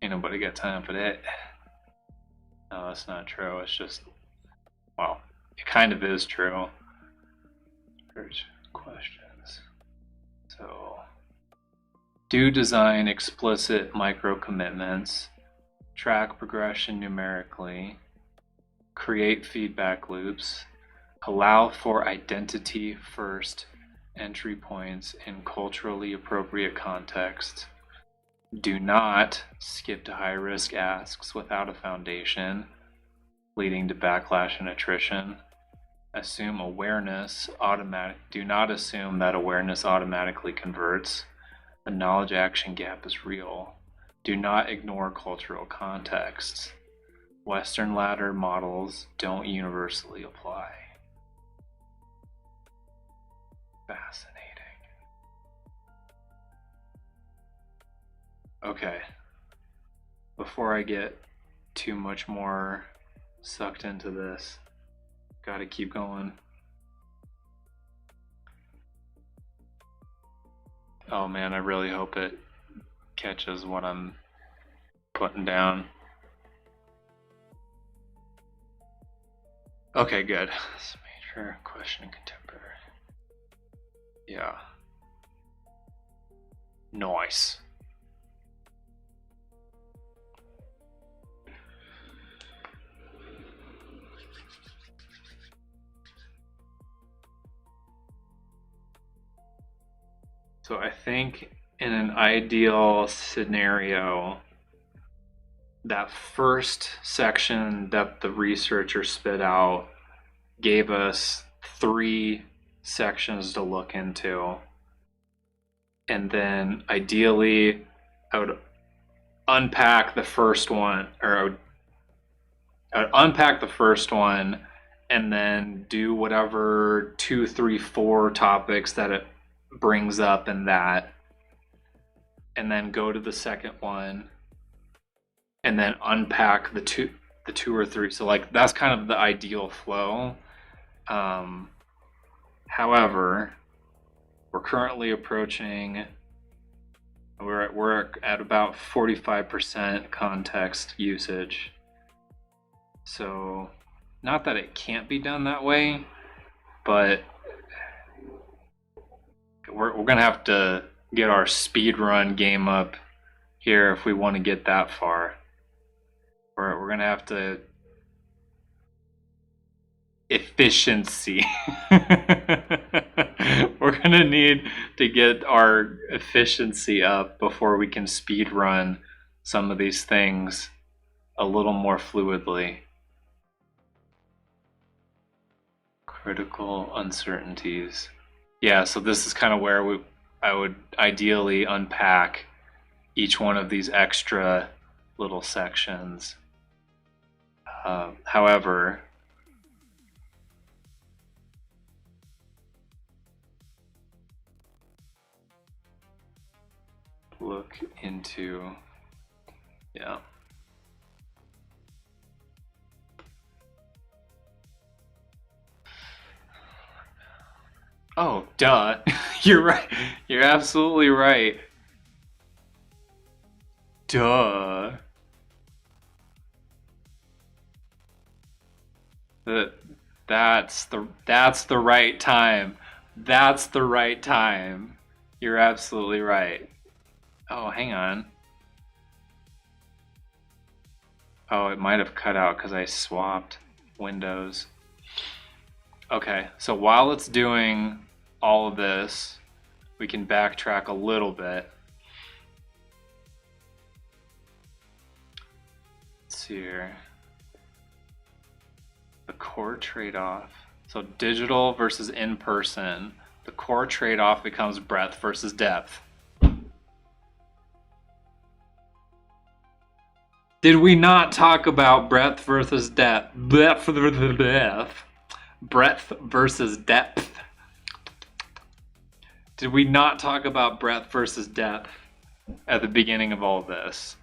Ain't nobody got time for that. No, that's not true. It's just, well, it kind of is true. There's questions. So, do design explicit micro commitments, track progression numerically, create feedback loops, allow for identity first entry points in culturally appropriate contexts. Do not skip to high risk asks without a foundation, leading to backlash and attrition. Assume awareness do not assume that awareness automatically converts. The knowledge action gap is real. Do not ignore cultural contexts. Western ladder models don't universally apply. Fascinating. Okay, before I get too much more sucked into this, gotta keep going. Oh man, I really hope it catches what I'm putting down. Okay, good. Major question contemporary. Yeah. Nice. So I think in an ideal scenario, that first section that the researcher spit out gave us 3 sections to look into. And then ideally, I would unpack the first one, or I would unpack the first one and then do whatever 2, 3, 4 topics that it brings up in that, and then go to the second one and then unpack the two or three. So like that's kind of the ideal flow. However, we're currently approaching, we're at about 45% context usage. So not that it can't be done that way, but we're gonna have to get our speed run game up here if we want to get that far. We're gonna have to efficiency. We're gonna need to get our efficiency up before we can speed run some of these things a little more fluidly. Critical uncertainties. Yeah, so this is kind of where I would ideally unpack each one of these extra little sections. However, look into, yeah. Oh, duh. You're right. You're absolutely right. Duh. That's the right time. That's the right time. You're absolutely right. Oh, hang on. Oh, it might have cut out because I swapped windows. Okay, so while it's doing all of this, we can backtrack a little bit. Let's see here. The core trade-off. So digital versus in-person. The core trade-off becomes breadth versus depth. Did we not talk about breadth versus depth? Breadth versus depth. Did we not talk about breadth versus depth at the beginning of all this?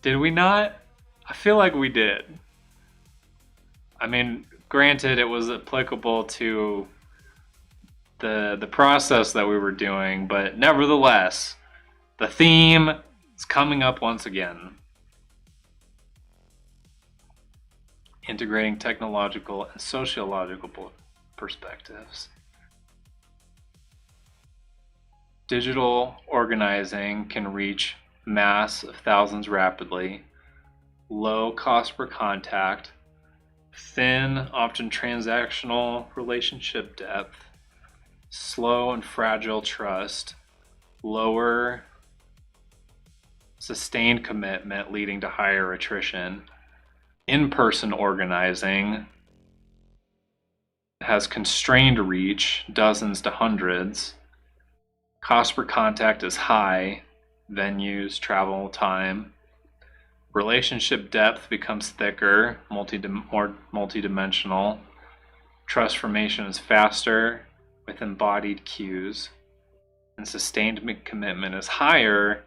Did we not? I feel like we did. I mean, granted, it was applicable to the process that we were doing, but nevertheless, the theme is coming up once again. Integrating technological and sociological perspectives. Digital organizing can reach mass of thousands rapidly, low cost per contact, thin, often transactional relationship depth, slow and fragile trust, lower sustained commitment leading to higher attrition. In-person organizing has constrained reach, dozens to hundreds. Cost per contact is high, venues, travel time. Relationship depth becomes thicker, more multidimensional. Trust formation is faster with embodied cues. And sustained commitment is higher,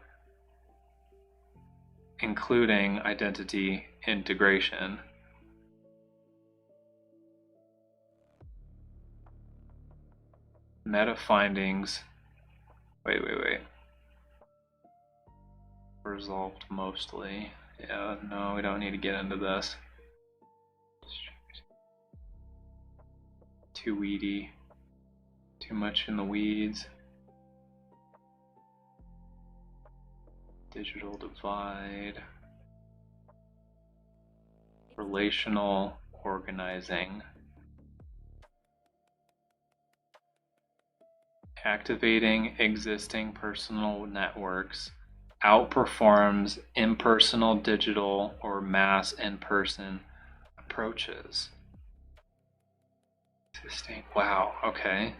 including identity integration. Meta findings. Wait. Resolved mostly. Yeah, no, we don't need to get into this. Too weedy. Too much in the weeds. Digital divide. Relational organizing. Activating existing personal networks outperforms impersonal digital or mass in-person approaches. Wow, okay.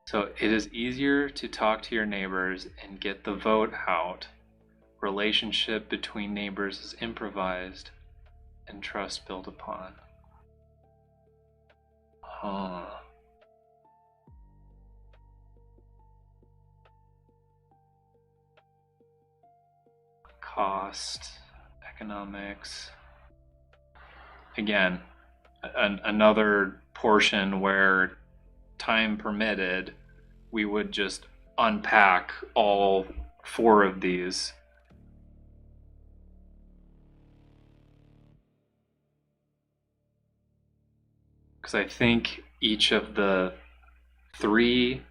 So it is easier to talk to your neighbors and get the vote out. Relationship between neighbors is improvised and trust built upon. Cost, economics. Again, another portion where time permitted, we would just unpack all 4 of these. Because I think each of the 3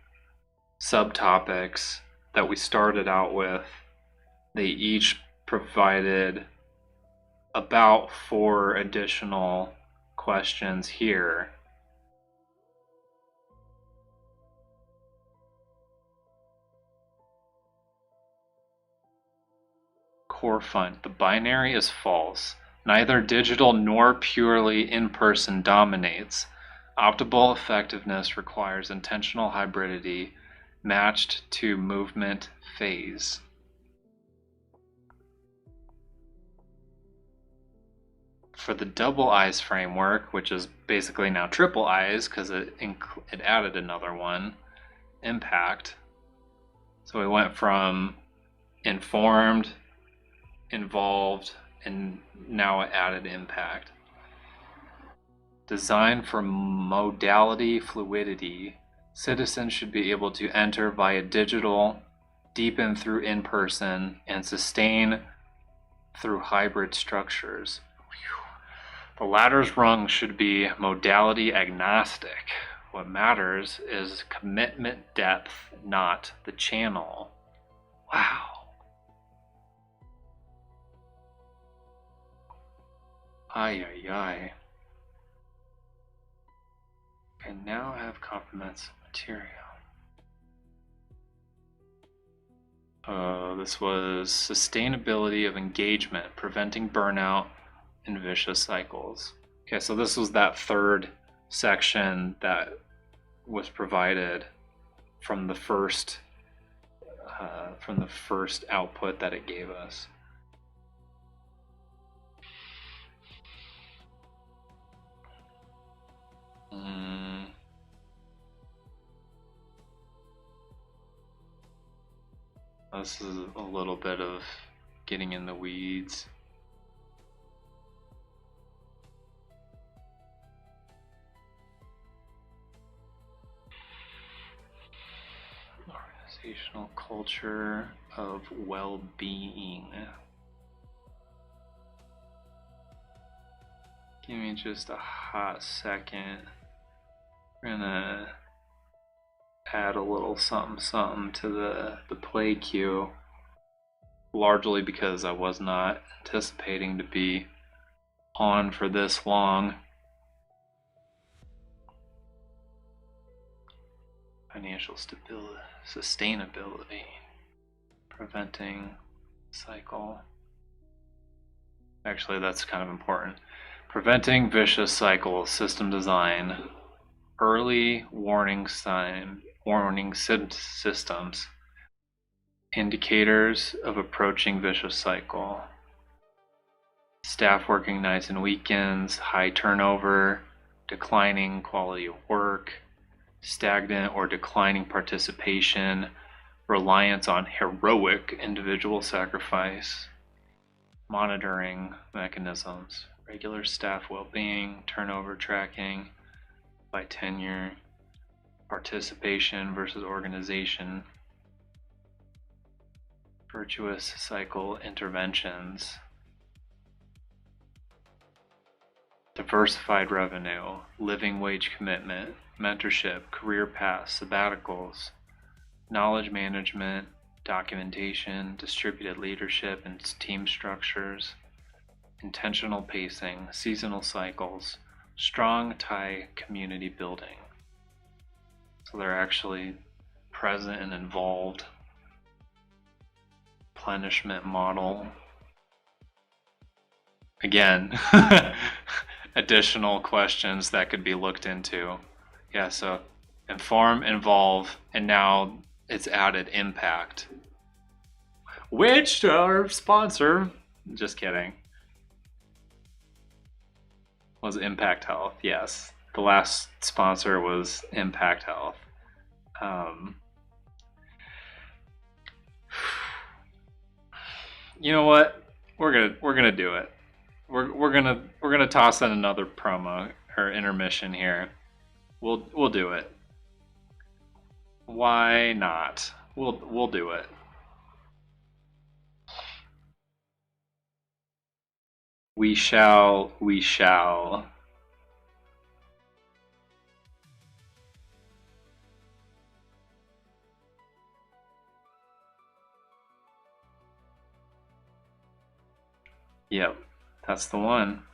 subtopics that we started out with, they each provided about 4 additional questions here. Core fund. The binary is false. Neither digital nor purely in-person dominates. Optimal effectiveness requires intentional hybridity matched to movement phase. For the double eyes framework, which is basically now triple eyes because it added another one, impact. So we went from informed, involved, and now it added impact. Design for modality fluidity. Citizens should be able to enter via digital, deepen through in-person, and sustain through hybrid structures. The ladder's rung should be modality agnostic. What matters is commitment depth, not the channel. Wow. Ay, ay, ay. I now have complements material. This was sustainability of engagement, preventing burnout and vicious cycles. Okay, so this was that third section that was provided from the first output that it gave us. This is a little bit of getting in the weeds. Organizational culture of well-being. Give me just a hot second. We're gonna add a little something to the play queue, largely because I was not anticipating to be on for this long. Financial stability, sustainability, preventing cycle. Actually, that's kind of important. Preventing vicious cycles, system design, early warning systems, indicators of approaching vicious cycle, staff working nights and weekends, high turnover, declining quality of work, stagnant or declining participation, reliance on heroic individual sacrifice, monitoring mechanisms, regular staff well-being, turnover tracking by tenure, participation versus organization, virtuous cycle interventions, diversified revenue, living wage commitment, mentorship, career paths, sabbaticals, knowledge management, documentation, distributed leadership and team structures, intentional pacing, seasonal cycles, strong tie community building. So they're actually present and involved. Replenishment model. Again, additional questions that could be looked into. Yeah, so inform, involve, and now it's added impact. Which our sponsor, just kidding, was Impact Health. Yes, the last sponsor was Impact Health. You know what? We're gonna do it. We're gonna toss in another promo or intermission here. We'll do it. Why not? We'll do it. We shall. Yep, that's the one.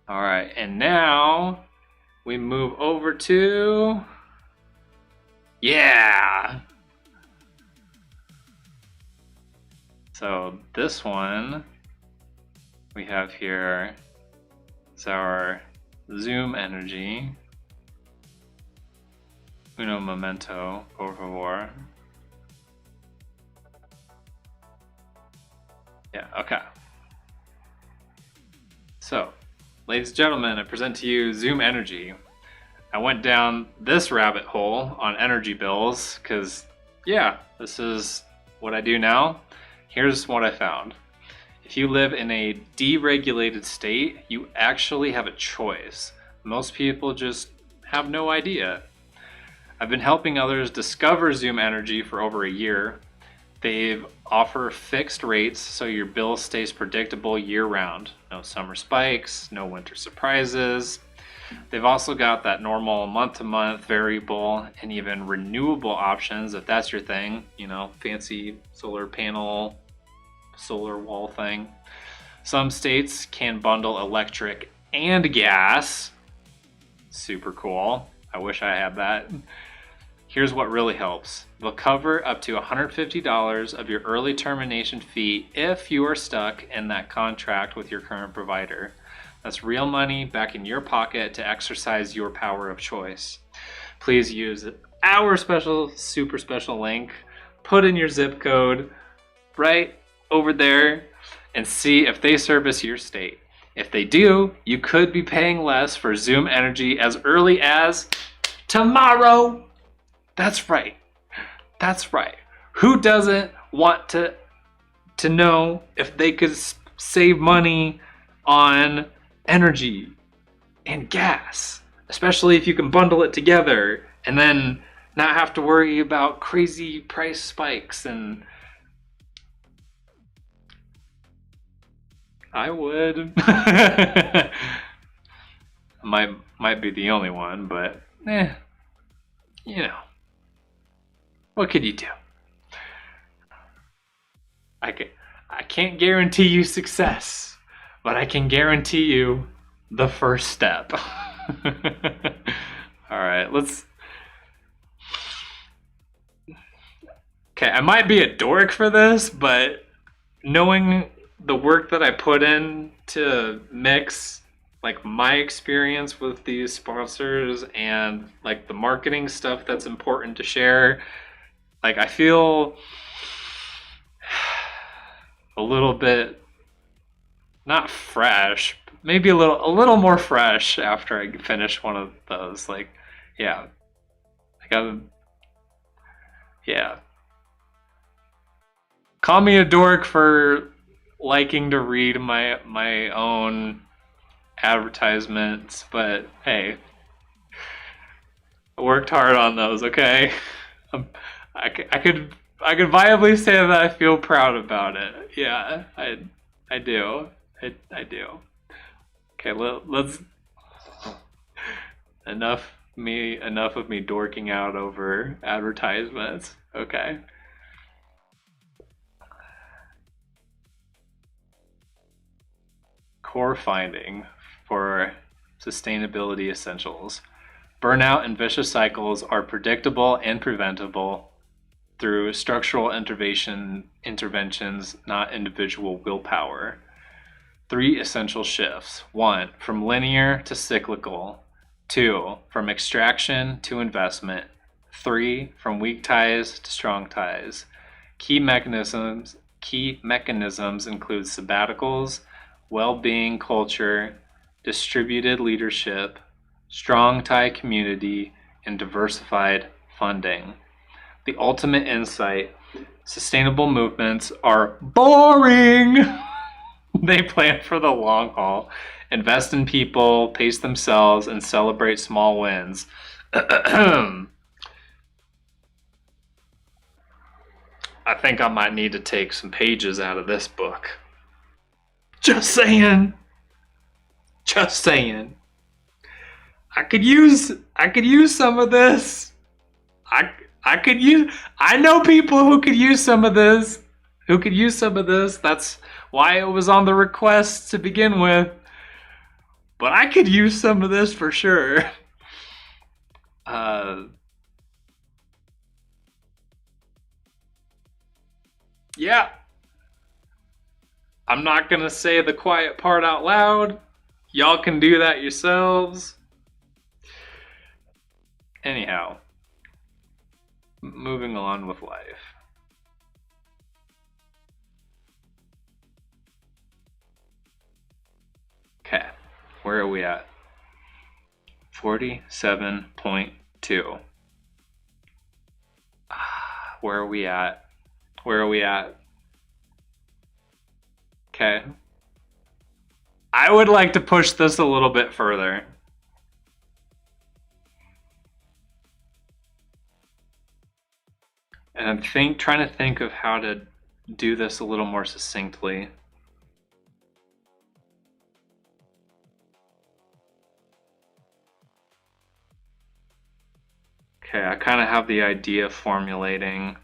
All right, and now we move over to, yeah. So this one we have here is our Zoom energy. Uno momento, por favor. Yeah, okay. So, ladies and gentlemen, I present to you Zoom Energy. I went down this rabbit hole on energy bills because, yeah, this is what I do now. Here's what I found. If you live in a deregulated state, you actually have a choice. Most people just have no idea. I've been helping others discover Zoom Energy for over a year. They offer fixed rates so your bill stays predictable year-round. No summer spikes, no winter surprises. They've also got that normal month-to-month variable and even renewable options if that's your thing. You know, fancy solar panel solar wall thing. Some states can bundle electric and gas. Super cool. I wish I had that. Here's what really helps. They'll cover up to $150 of your early termination fee if you are stuck in that contract with your current provider. That's real money back in your pocket to exercise your power of choice. Please use our super special link. Put in your zip code right over there and see if they service your state. If they do, you could be paying less for Zoom Energy as early as tomorrow. That's right. That's right. Who doesn't want to know if they could save money on energy and gas, especially if you can bundle it together and then not have to worry about crazy price spikes? And I would. might be the only one, but you know, what could you do? I can't guarantee you success, but I can guarantee you the first step. All right, okay, I might be a dork for this, but knowing the work that I put in to mix like my experience with these sponsors and like the marketing stuff that's important to share, like I feel a little bit not fresh, maybe a little more fresh after I finish one of those. Like, yeah, yeah. Call me a dork for liking to read my own advertisements, but hey, I worked hard on those. Okay, I could viably say that I feel proud about it. Yeah, I do. I do. Okay, let's enough of me dorking out over advertisements. Okay. Core finding for sustainability essentials. Burnout and vicious cycles are predictable and preventable through structural interventions, not individual willpower. 3 essential shifts. 1, from linear to cyclical. 2, from extraction to investment. 3, from weak ties to strong ties. Key mechanisms include sabbaticals, well-being culture, distributed leadership, strong tie community, and diversified funding. The ultimate insight: sustainable movements are boring. They plan for the long haul, invest in people, pace themselves, and celebrate small wins. I think I might need to take some pages out of this book. Just saying. Just saying. I could use some of this. I know people who could use some of this. That's why it was on the request to begin with. But I could use some of this for sure. Yeah. I'm not going to say the quiet part out loud. Y'all can do that yourselves. Anyhow, moving on with life. Okay, where are we at? 47.2. Where are we at? Okay. I would like to push this a little bit further. And I'm trying to think of how to do this a little more succinctly. Okay, I kind of have the idea formulating.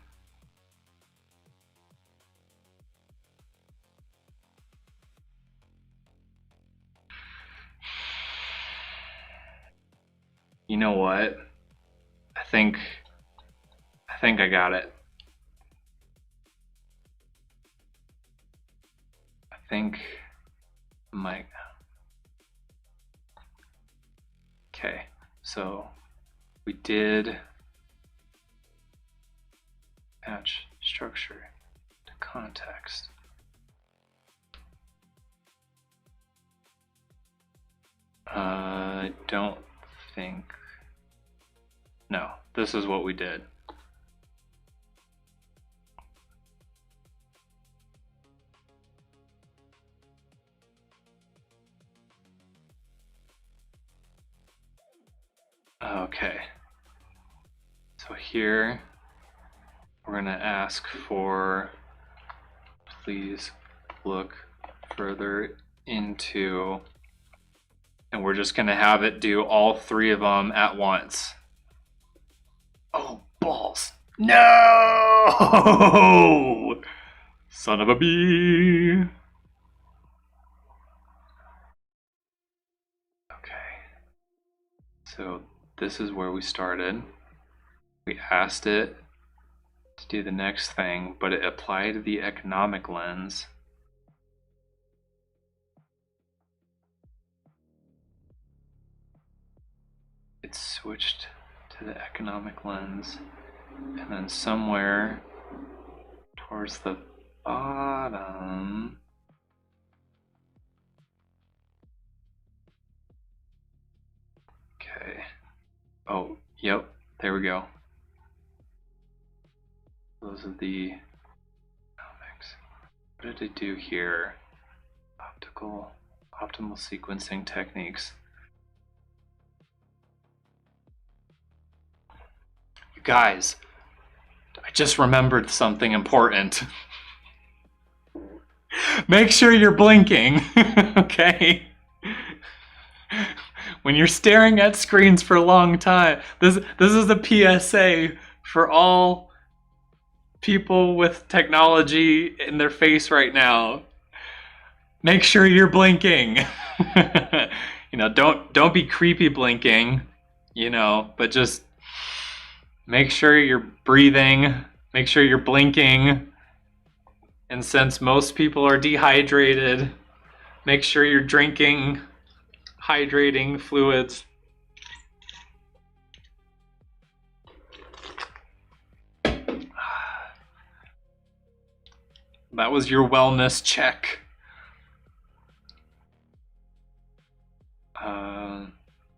You know what? I think I got it. I think my okay. So we did match structure to context. I don't think. No, this is what we did. Okay. So here we're going to ask for, please look further into, and we're just going to have it do all three of them at once. Oh, balls. No! Son of a bee. Okay. So this is where we started. We asked it to do the next thing, but it applied the economic lens. It switched to the economic lens, and then somewhere towards the bottom, okay. Oh, yep, there we go. Those are the economics. What did it do here? Optimal sequencing techniques. You guys, I just remembered something important. Make sure you're blinking, okay? When you're staring at screens for a long time, this is a PSA for all people with technology in their face right now. Make sure you're blinking. You know, don't be creepy blinking, you know, but just make sure you're breathing, make sure you're blinking. And since most people are dehydrated, make sure you're drinking hydrating fluids. That was your wellness check.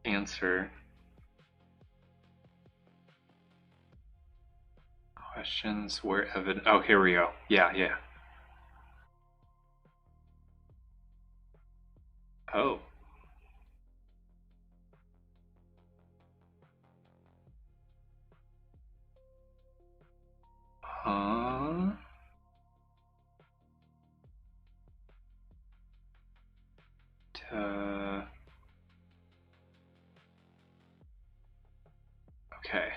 Answer. Questions where evidence. Oh, here we go. Yeah. Oh. Huh? Okay.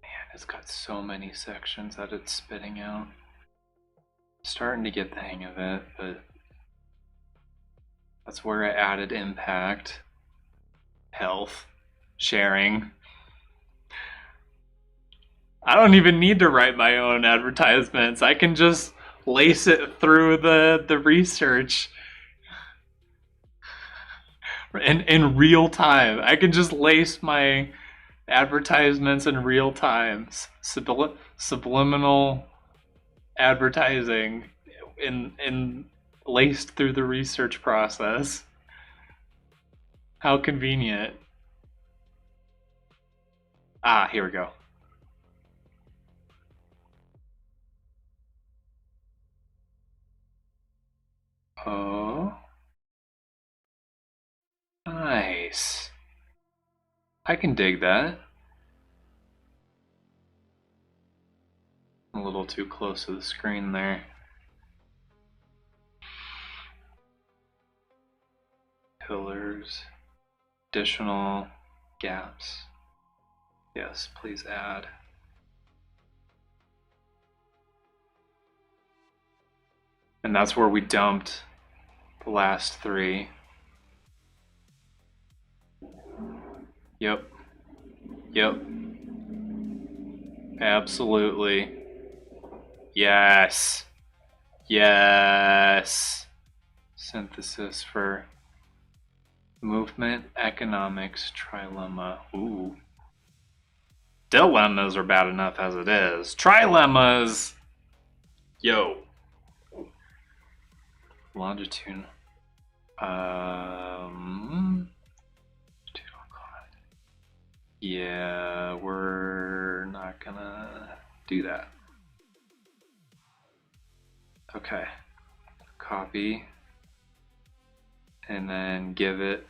Man, it's got so many sections that it's spitting out. Starting to get the hang of it, but that's where I added impact, health, sharing. I don't even need to write my own advertisements. I can just lace it through the research in real time. I can just lace my advertisements in real time. Subliminal advertising in laced through the research process. How convenient. Ah, here we go. Oh. Nice. I can dig that. I'm a little too close to the screen there. Pillars. Additional gaps. Yes, please add. And that's where we dumped the last three. Yep. Yep. Absolutely. Yes. Yes. Synthesis for movement, economics, trilemma. Ooh. Dilemmas are bad enough as it is. Trilemmas. Yo. Longitude. Yeah, we're not gonna do that. Okay. Copy. And then give it.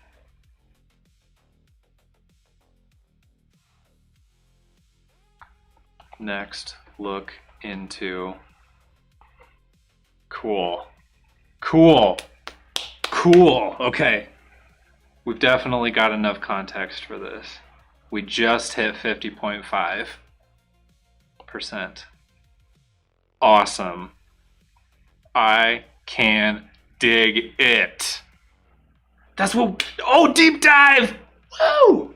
Next, look into. Cool. Cool. Cool. Okay. We've definitely got enough context for this. We just hit 50.5%. Awesome. I can dig it. That's what. Oh, deep dive! Woo!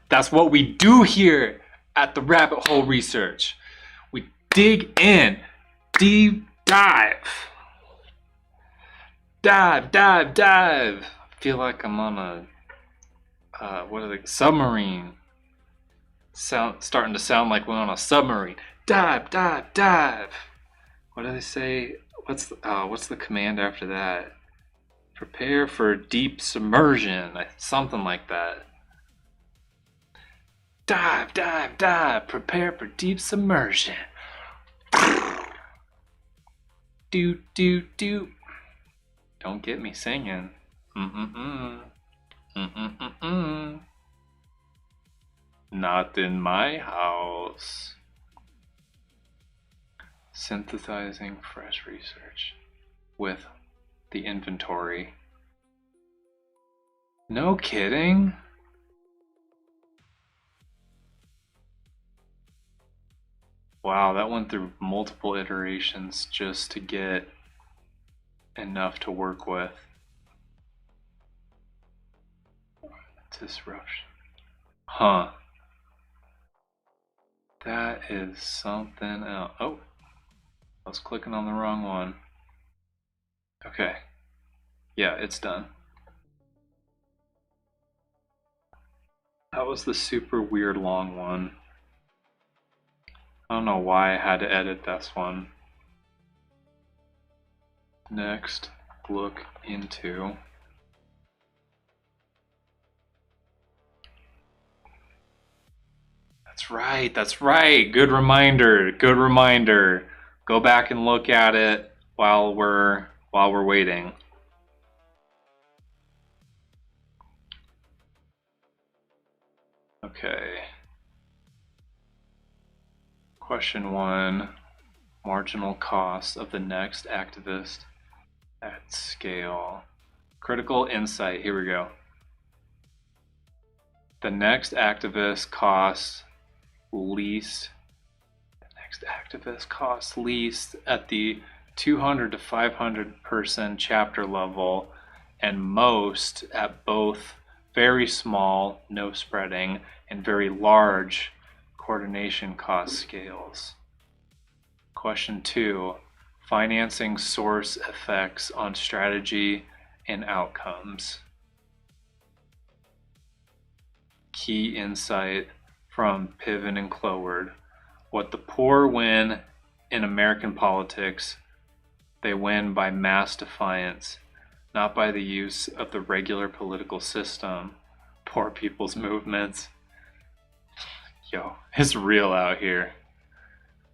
That's what we do here at the Rabbit Hole Research. We dig in. Deep dive. Dive, dive, dive. I feel like I'm on a submarine. Starting to sound like we're on a submarine. Dive, dive, dive. What do they say? What's the command after that? Prepare for deep submersion. Something like that. Dive, dive, dive. Prepare for deep submersion. Do, do, do. Don't get me singing. Not in my house. Synthesizing fresh research with the inventory. No kidding? Wow, that went through multiple iterations just to get enough to work with. Disruption. Huh. That is something else. Oh, I was clicking on the wrong one. Okay. Yeah, it's done. That was the super weird long one. I don't know why I had to edit this one. Next, look into. That's right. Good reminder. Good reminder. Go back and look at it while we're waiting. Okay. Question 1. Marginal cost of the next activist at scale. Critical insight. Here we go. The next activist costs least. The next activist costs least at the 200 to 500 person chapter level, and most at both very small, no spreading, and very large coordination cost scales. Question 2. Financing source effects on strategy and outcomes. Key insight from Piven and Cloward. What the poor win in American politics, they win by mass defiance, not by the use of the regular political system. Poor people's movements. Yo, it's real out here.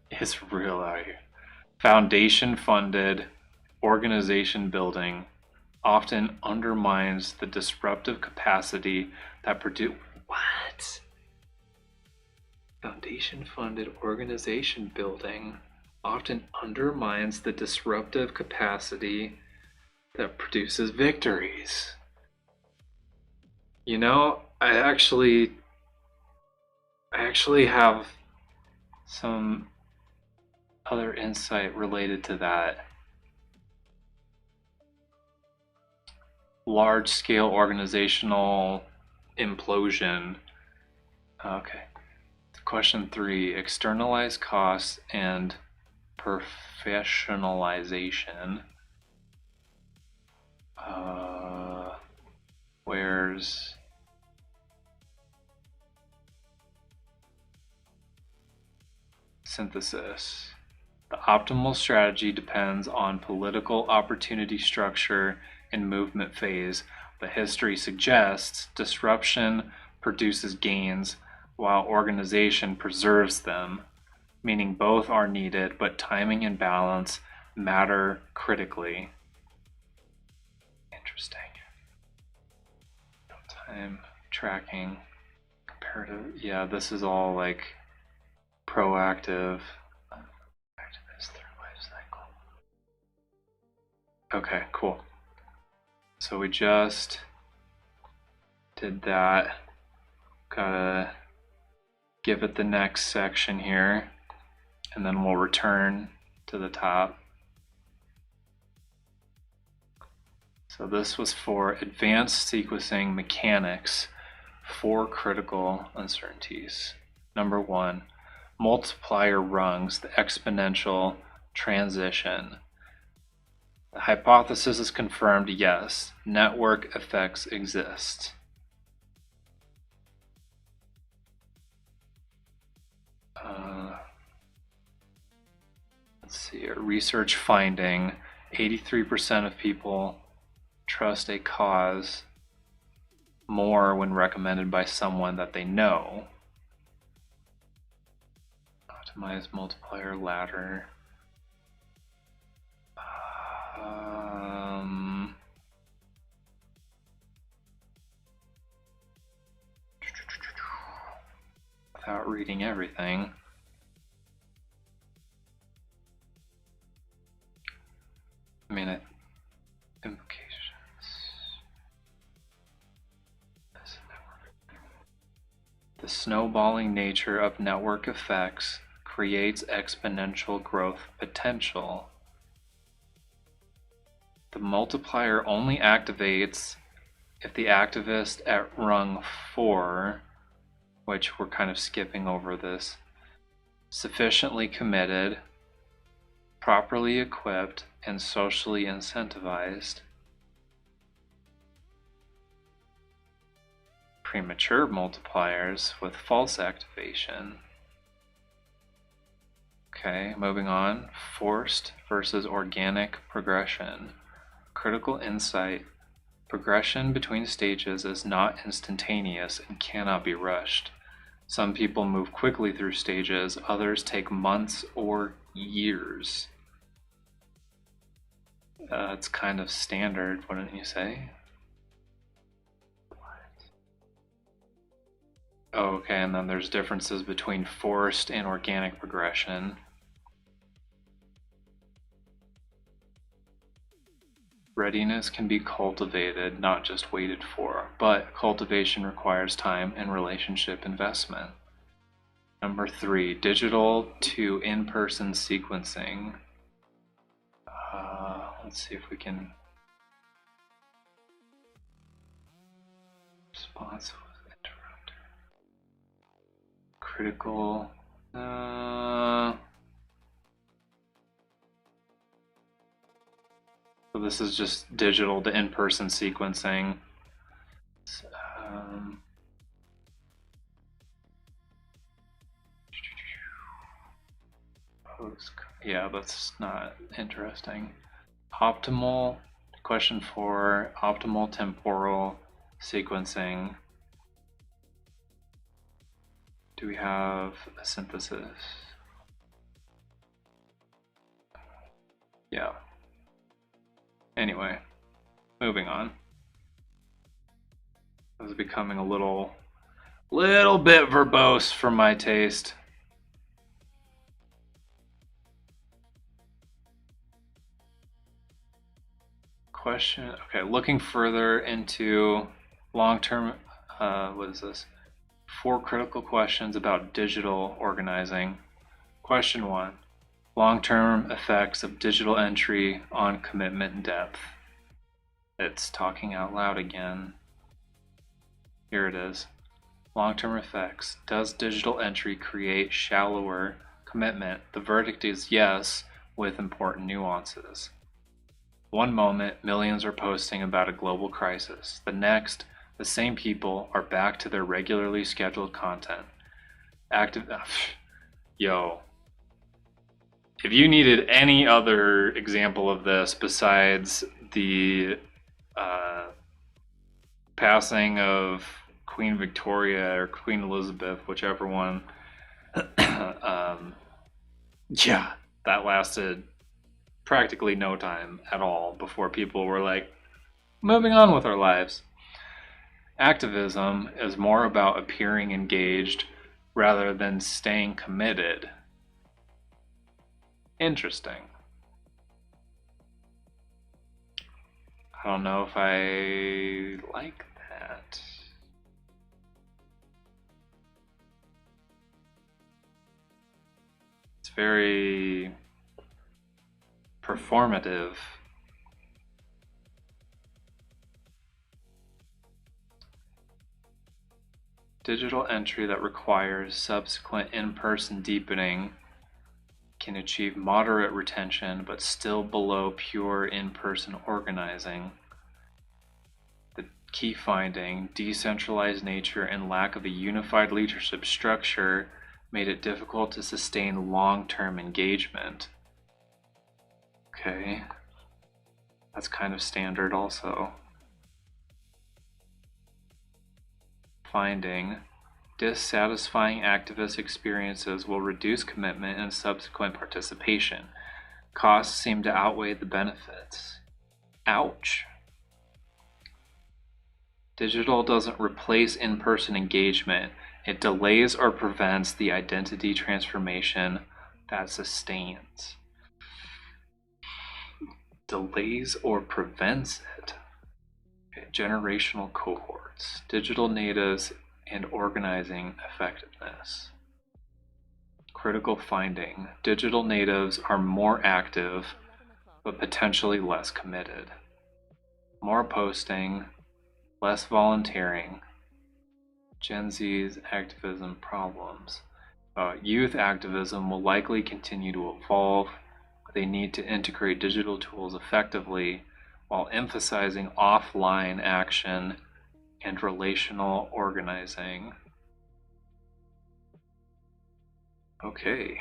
It's real out here. Foundation funded organization building often undermines the disruptive capacity that produce. What? Foundation funded organization building often undermines the disruptive capacity that produces victories. You know, I actually have some other insight related to that. large-scale organizational implosion. Okay. Question 3, externalized costs and professionalization. Where's synthesis? The optimal strategy depends on political opportunity structure and movement phase, but history suggests disruption produces gains while organization preserves them, meaning both are needed, but timing and balance matter critically. Interesting. Time tracking, comparative. Yeah, this is all like proactive. Activist through life cycle. Okay, cool. So we just did that. Gotta give it the next section here, and then we'll return to the top. So this was for advanced sequencing mechanics for critical uncertainties. Number 1, multiplier rungs, the exponential transition. The hypothesis is confirmed, yes, network effects exist. Let's see, a research finding, 83% of people trust a cause more when recommended by someone that they know. Optimize multiplier ladder. Without reading everything. I mean, implications. The snowballing nature of network effects creates exponential growth potential. The multiplier only activates if the activist at rung 4, which we're kind of skipping over this, sufficiently committed, properly equipped, and socially incentivized. Premature multipliers with false activation. Okay, moving on. Forced versus organic progression. Critical insight. Progression between stages is not instantaneous and cannot be rushed. Some people move quickly through stages, others take months or years. It's kind of standard, wouldn't you say? Oh, okay, and then there's differences between forced and organic progression. Readiness can be cultivated, not just waited for, but cultivation requires time and relationship investment. Number 3, digital to in-person sequencing. Let's see if we can response with interrupter. Critical. So this is just digital to in-person sequencing. Yeah, that's not interesting. Optimal, question 4, optimal temporal sequencing. Do we have a synthesis? Yeah. Anyway, moving on. This is becoming a little bit verbose for my taste. Question, okay, looking further into long-term, what is this? 4 critical questions about digital organizing. Question 1, long-term effects of digital entry on commitment depth. It's talking out loud again. Here it is. Long-term effects. Does digital entry create shallower commitment? The verdict is yes, with important nuances. One moment, millions are posting about a global crisis. The next, the same people are back to their regularly scheduled content. Yo. If you needed any other example of this besides the passing of Queen Victoria or Queen Elizabeth, whichever one, yeah, that lasted practically no time at all before people were like, moving on with our lives. Activism is more about appearing engaged rather than staying committed. Interesting. I don't know if I like that. It's very performative. Digital entry that requires subsequent in-person deepening can achieve moderate retention, but still below pure in-person organizing. The key finding, decentralized nature and lack of a unified leadership structure made it difficult to sustain long-term engagement. Okay, that's kind of standard also. Finding, dissatisfying activist experiences will reduce commitment and subsequent participation. Costs seem to outweigh the benefits. Ouch. Digital doesn't replace in-person engagement. It delays or prevents the identity transformation that sustains. Delays or prevents it. Okay. Generational cohorts. Digital natives and organizing effectiveness. Critical finding. Digital natives are more active, but potentially less committed. More posting, less volunteering. Gen Z's activism problems. Youth activism will likely continue to evolve. They need to integrate digital tools effectively while emphasizing offline action and relational organizing. Okay.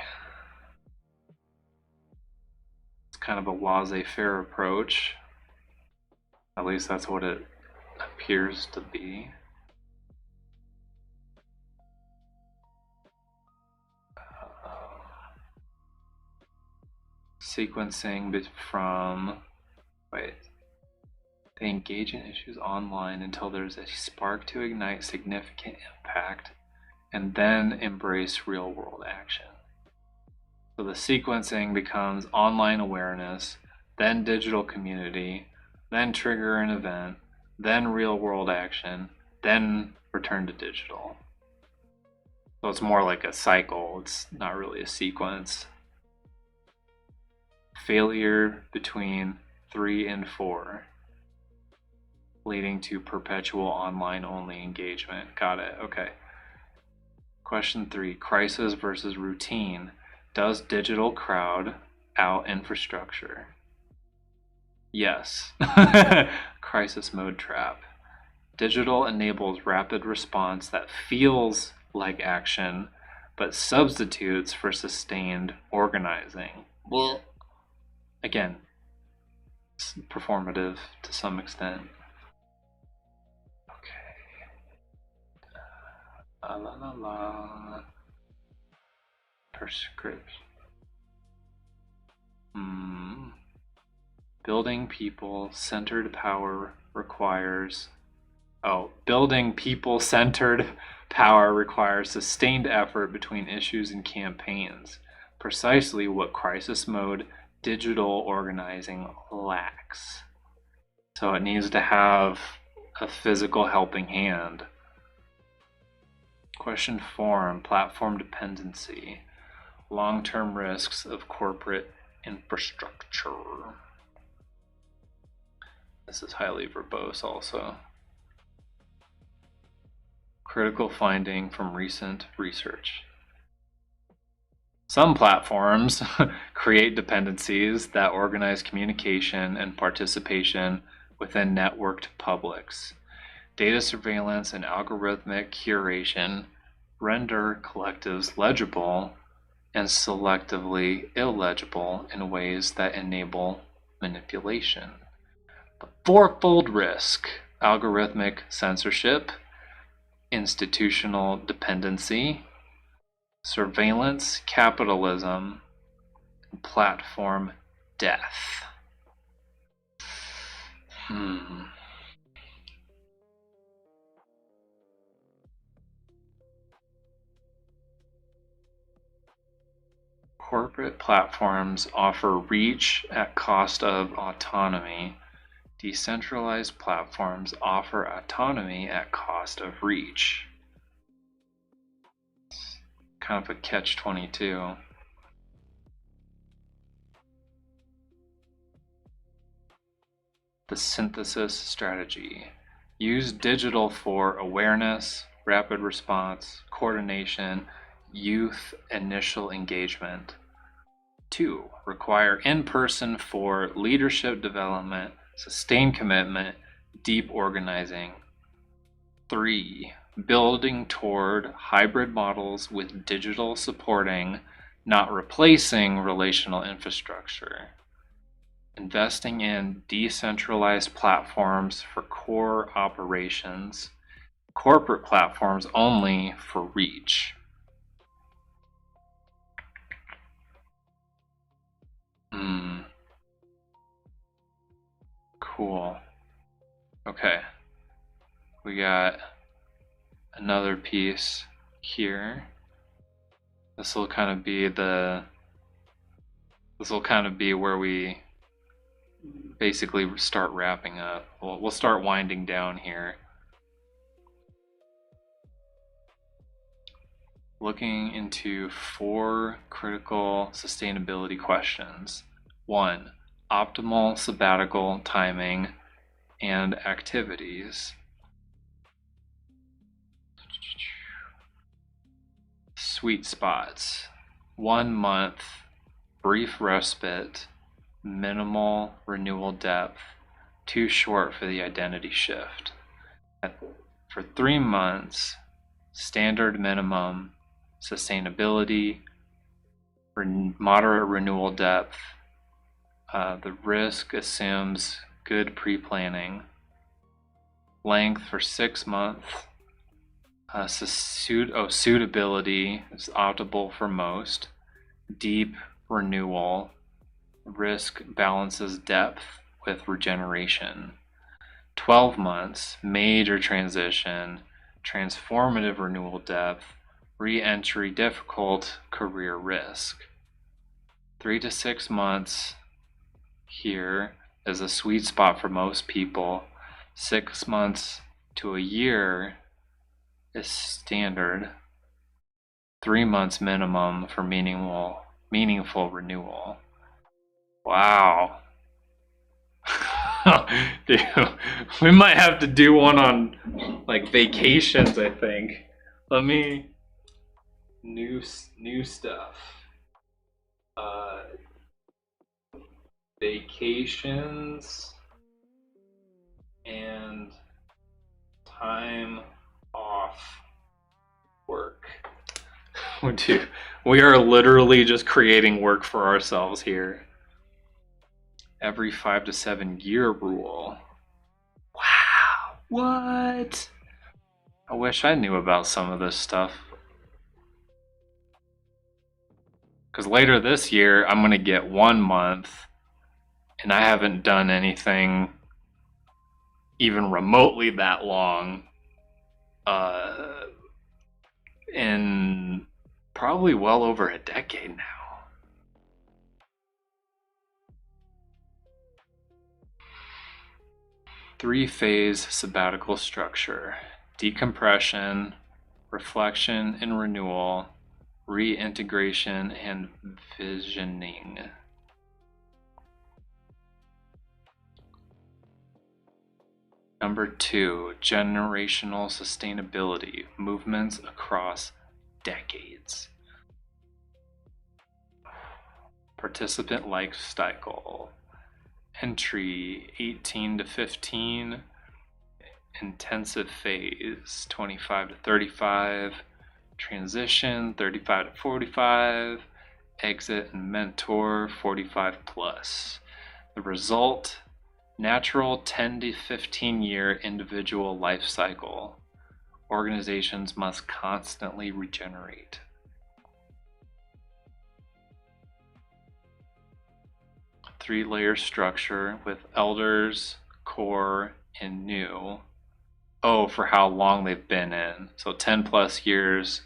It's kind of a laissez-faire approach. At least that's what it appears to be. Sequencing from, wait, they engage in issues online until there's a spark to ignite significant impact and then embrace real-world action. So the sequencing becomes online awareness, then digital community, then trigger an event, then real-world action, then return to digital. So it's more like a cycle, it's not really a sequence. Failure between 3 and 4, leading to perpetual online-only engagement. Got it, okay. Question 3, crisis versus routine. Does digital crowd out infrastructure? Yes. Crisis mode trap. Digital enables rapid response that feels like action, but substitutes for sustained organizing. Well, again, it's performative to some extent. Okay. Prescription. Building people-centered power requires... building people-centered power requires sustained effort between issues and campaigns. Precisely what crisis mode digital organizing lacks. So it needs to have a physical helping hand. Question 4, platform dependency. Long-term risks of corporate infrastructure. This is highly verbose also. Critical finding from recent research. Some platforms create dependencies that organize communication and participation within networked publics. Data surveillance and algorithmic curation render collectives legible and selectively illegible in ways that enable manipulation. The fourfold risk: algorithmic censorship, institutional dependency, surveillance capitalism, and platform death. Corporate platforms offer reach at cost of autonomy. Decentralized platforms offer autonomy at cost of reach. Kind of a catch-22. The synthesis strategy. Use digital for awareness, rapid response, coordination, youth initial engagement. 2. Require in-person for leadership development, sustained commitment, deep organizing. 3. Building toward hybrid models with digital supporting, not replacing relational infrastructure. Investing in decentralized platforms for core operations, corporate platforms only for reach. Cool. Okay. We got another piece here. This will kind of be where we basically start wrapping up. We'll start winding down here. Looking into 4 critical sustainability questions. 1. Optimal sabbatical timing and activities. Sweet spots. 1 month, brief respite, minimal renewal depth, too short for the identity shift. For 3 months, standard minimum, sustainability, moderate renewal depth. The risk assumes good pre-planning. Length for 6 months. Suitability is optimal for most. Deep renewal. Risk balances depth with regeneration. 12 months. Major transition. Transformative renewal depth. Re-entry difficult. Career risk. 3 to 6 months here is a sweet spot for most people. 6 months to a year is standard. 3 months minimum for meaningful renewal. Wow. Dude, we might have to do one on like vacations, I think. Let me new stuff. Vacations and time off work. Dude, we are literally just creating work for ourselves here. Every 5 to 7 year rule. Wow, what? I wish I knew about some of this stuff. Because later this year, I'm going to get 1 month, and I haven't done anything even remotely that long in probably well over a decade now. Three-phase sabbatical structure: decompression, reflection and renewal, reintegration and visioning. Number 2, generational sustainability, movements across decades. Participant life cycle, entry 18 to 15, intensive phase 25 to 35, transition 35 to 45, exit and mentor 45 plus. The result, natural 10 to 15 year individual life cycle. Organizations must constantly regenerate. Three-layer structure with elders, core, and new. Oh, for how long they've been in. So 10 plus years,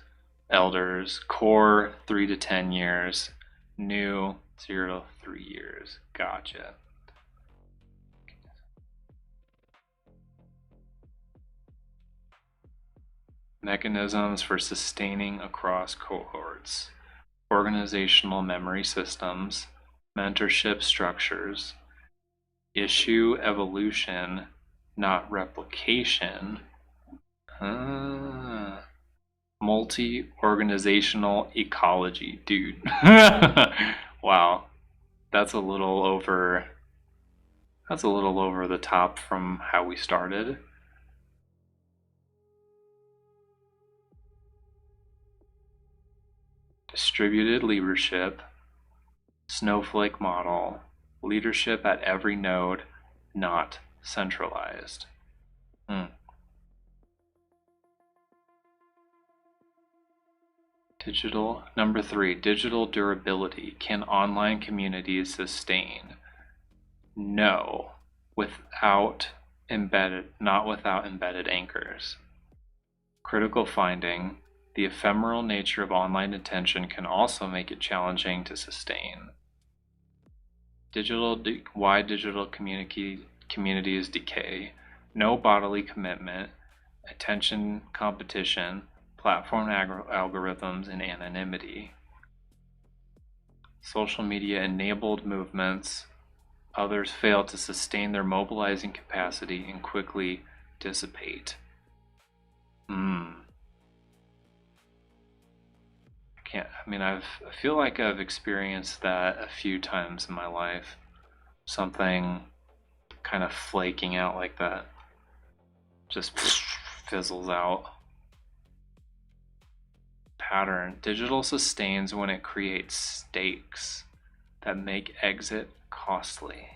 elders, core 3 to 10 years, new 0 to 3 years. Gotcha. Mechanisms for sustaining across cohorts. Organizational memory systems, mentorship structures, issue evolution, not replication. Multi-organizational ecology, dude. Wow, that's a little over the top from how we started. Distributed leadership, snowflake model, leadership at every node, not centralized. Digital, number 3, digital durability. Can online communities sustain? No, not without embedded anchors. Critical finding, the ephemeral nature of online attention can also make it challenging to sustain. Why digital communities decay? No bodily commitment, attention competition, platform algorithms, and anonymity. Social media enabled movements. Others fail to sustain their mobilizing capacity and quickly dissipate. I feel like I've experienced that a few times in my life. Something kind of flaking out like that. Just fizzles out. Pattern. Digital sustains when it creates stakes that make exit costly.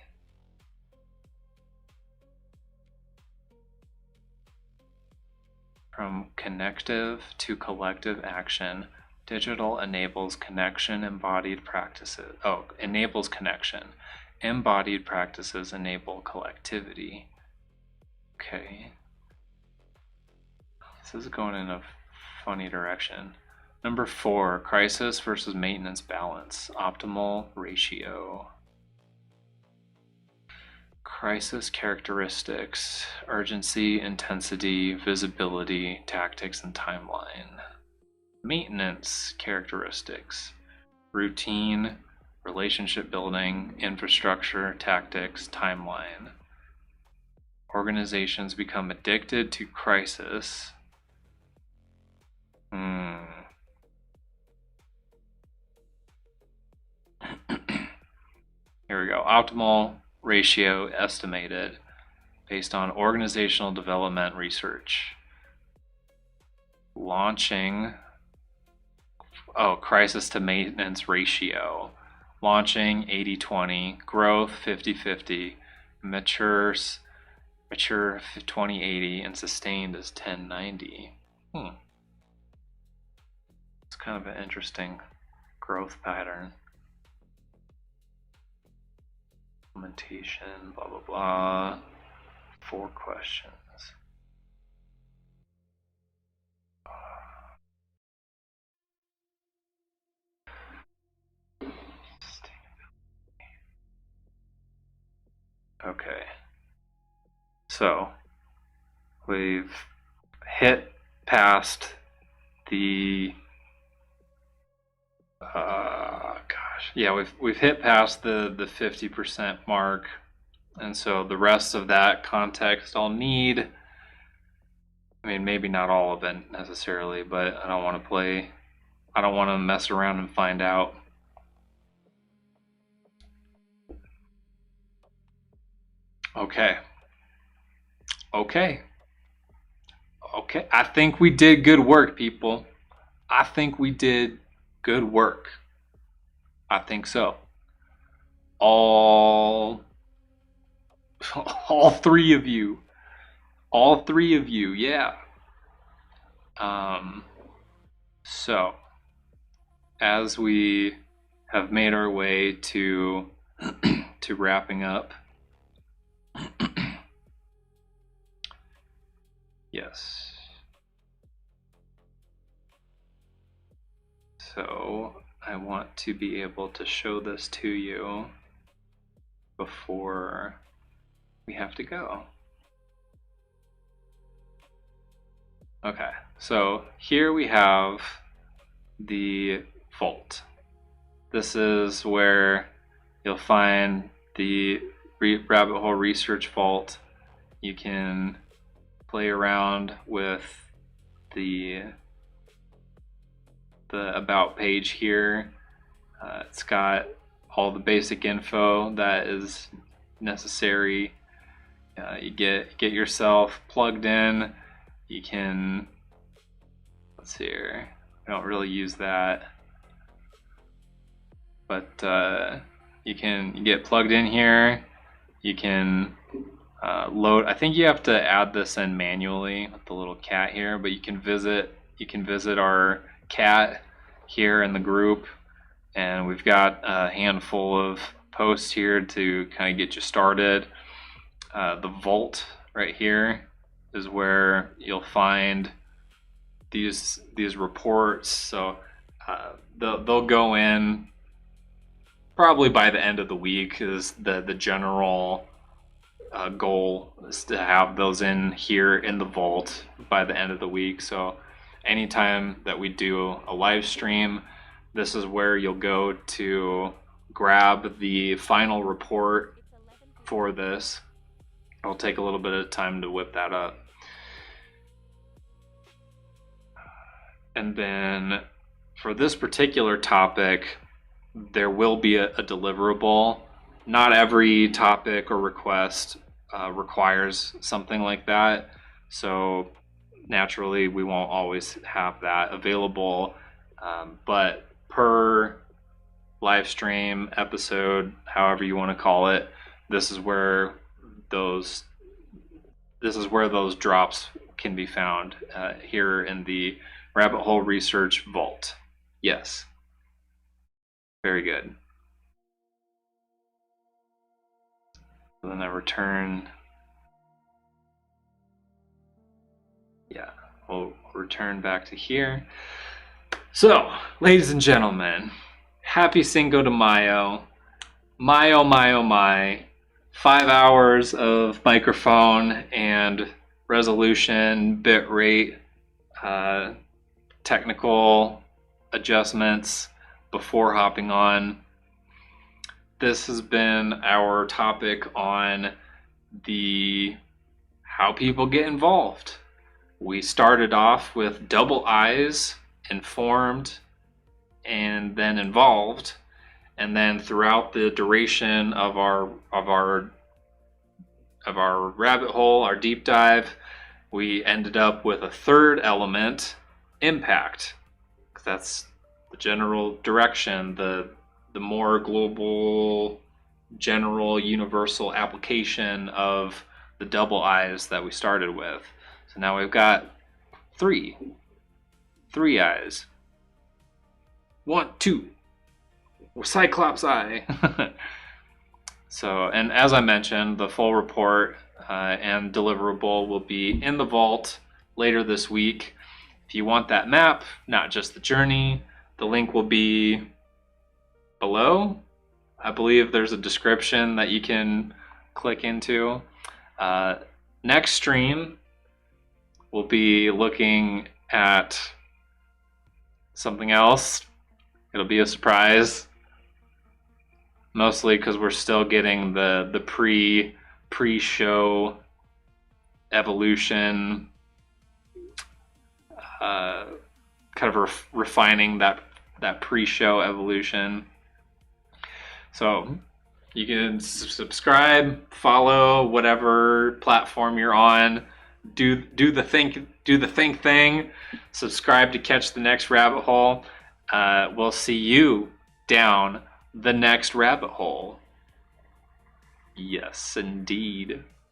From connective to collective action, digital enables connection, embodied practices. Enables connection. Embodied practices enable collectivity. Okay. This is going in a funny direction. Number 4, crisis versus maintenance balance, optimal ratio. Crisis characteristics, urgency, intensity, visibility, tactics, and timeline. Maintenance characteristics, routine, relationship building, infrastructure, tactics, timeline. Organizations become addicted to crisis. Here we go. Optimal ratio estimated based on organizational development research. Launching, crisis to maintenance ratio. Launching 80-20, growth 50-50, mature 20-80, and sustained is 10-90. It's kind of an interesting growth pattern. Implementation, blah blah blah. 4 questions. Okay. So we've hit past the we've hit past the 50% mark And so the rest of that context I'll need. I mean, maybe not all of it necessarily, but I don't want to mess around and find out. Okay. I think we did good work, people. I think we did good work. I think so. All three of you. All three of you, yeah. So, as we have made our way to wrapping up, yes. So, I want to be able to show this to you before we have to go. Okay, so here we have the vault. This is where you'll find the rabbit hole research vault. You can play around with the about page here. It's got all the basic info that is necessary. You get yourself plugged in. You can, let's see here, I don't really use that, but you get plugged in here. You can load, I think you have to add this in manually with the little cat here, but you can visit our cat here in the group, and we've got a handful of posts here to kind of get you started. The vault right here is where you'll find these reports. So they'll go in probably by the end of the week. Is the general goal is to have those in here in the vault by the end of the week. So anytime that we do a live stream, this is where you'll go to grab the final report for this. It'll take a little bit of time to whip that up. And then for this particular topic, there will be a deliverable. Not every topic or request requires something like that. So naturally, we won't always have that available. But per live stream, episode, however you want to call it, this is where those drops can be found here in the Rabbit Hole Research Vault. Yes. Very good. So then I return. Yeah, we'll return back to here. So, ladies and gentlemen, happy Cinco de Mayo. Mayo, Mayo, Mai. 5 hours of microphone and resolution, bit rate, technical adjustments before hopping on. This has been our topic on how people get involved. We started off with double I's, informed, and then involved. And then throughout the duration of our rabbit hole, our deep dive, we ended up with a third element, impact. That's the general direction, the more global, general, universal application of the double I's that we started with. So now we've got three I's. 1, 2. Cyclops eye. So, and as I mentioned, the full report and deliverable will be in the vault later this week. If you want that map, not just the journey, the link will be below. I believe there's a description that you can click into. Next stream, we'll be looking at something else. It'll be a surprise. Mostly because we're still getting the pre-show evolution, kind of refining that pre-show evolution. So you can subscribe, follow whatever platform you're on. Do the think thing. Subscribe to catch the next rabbit hole. We'll see you down the next rabbit hole. Yes, indeed.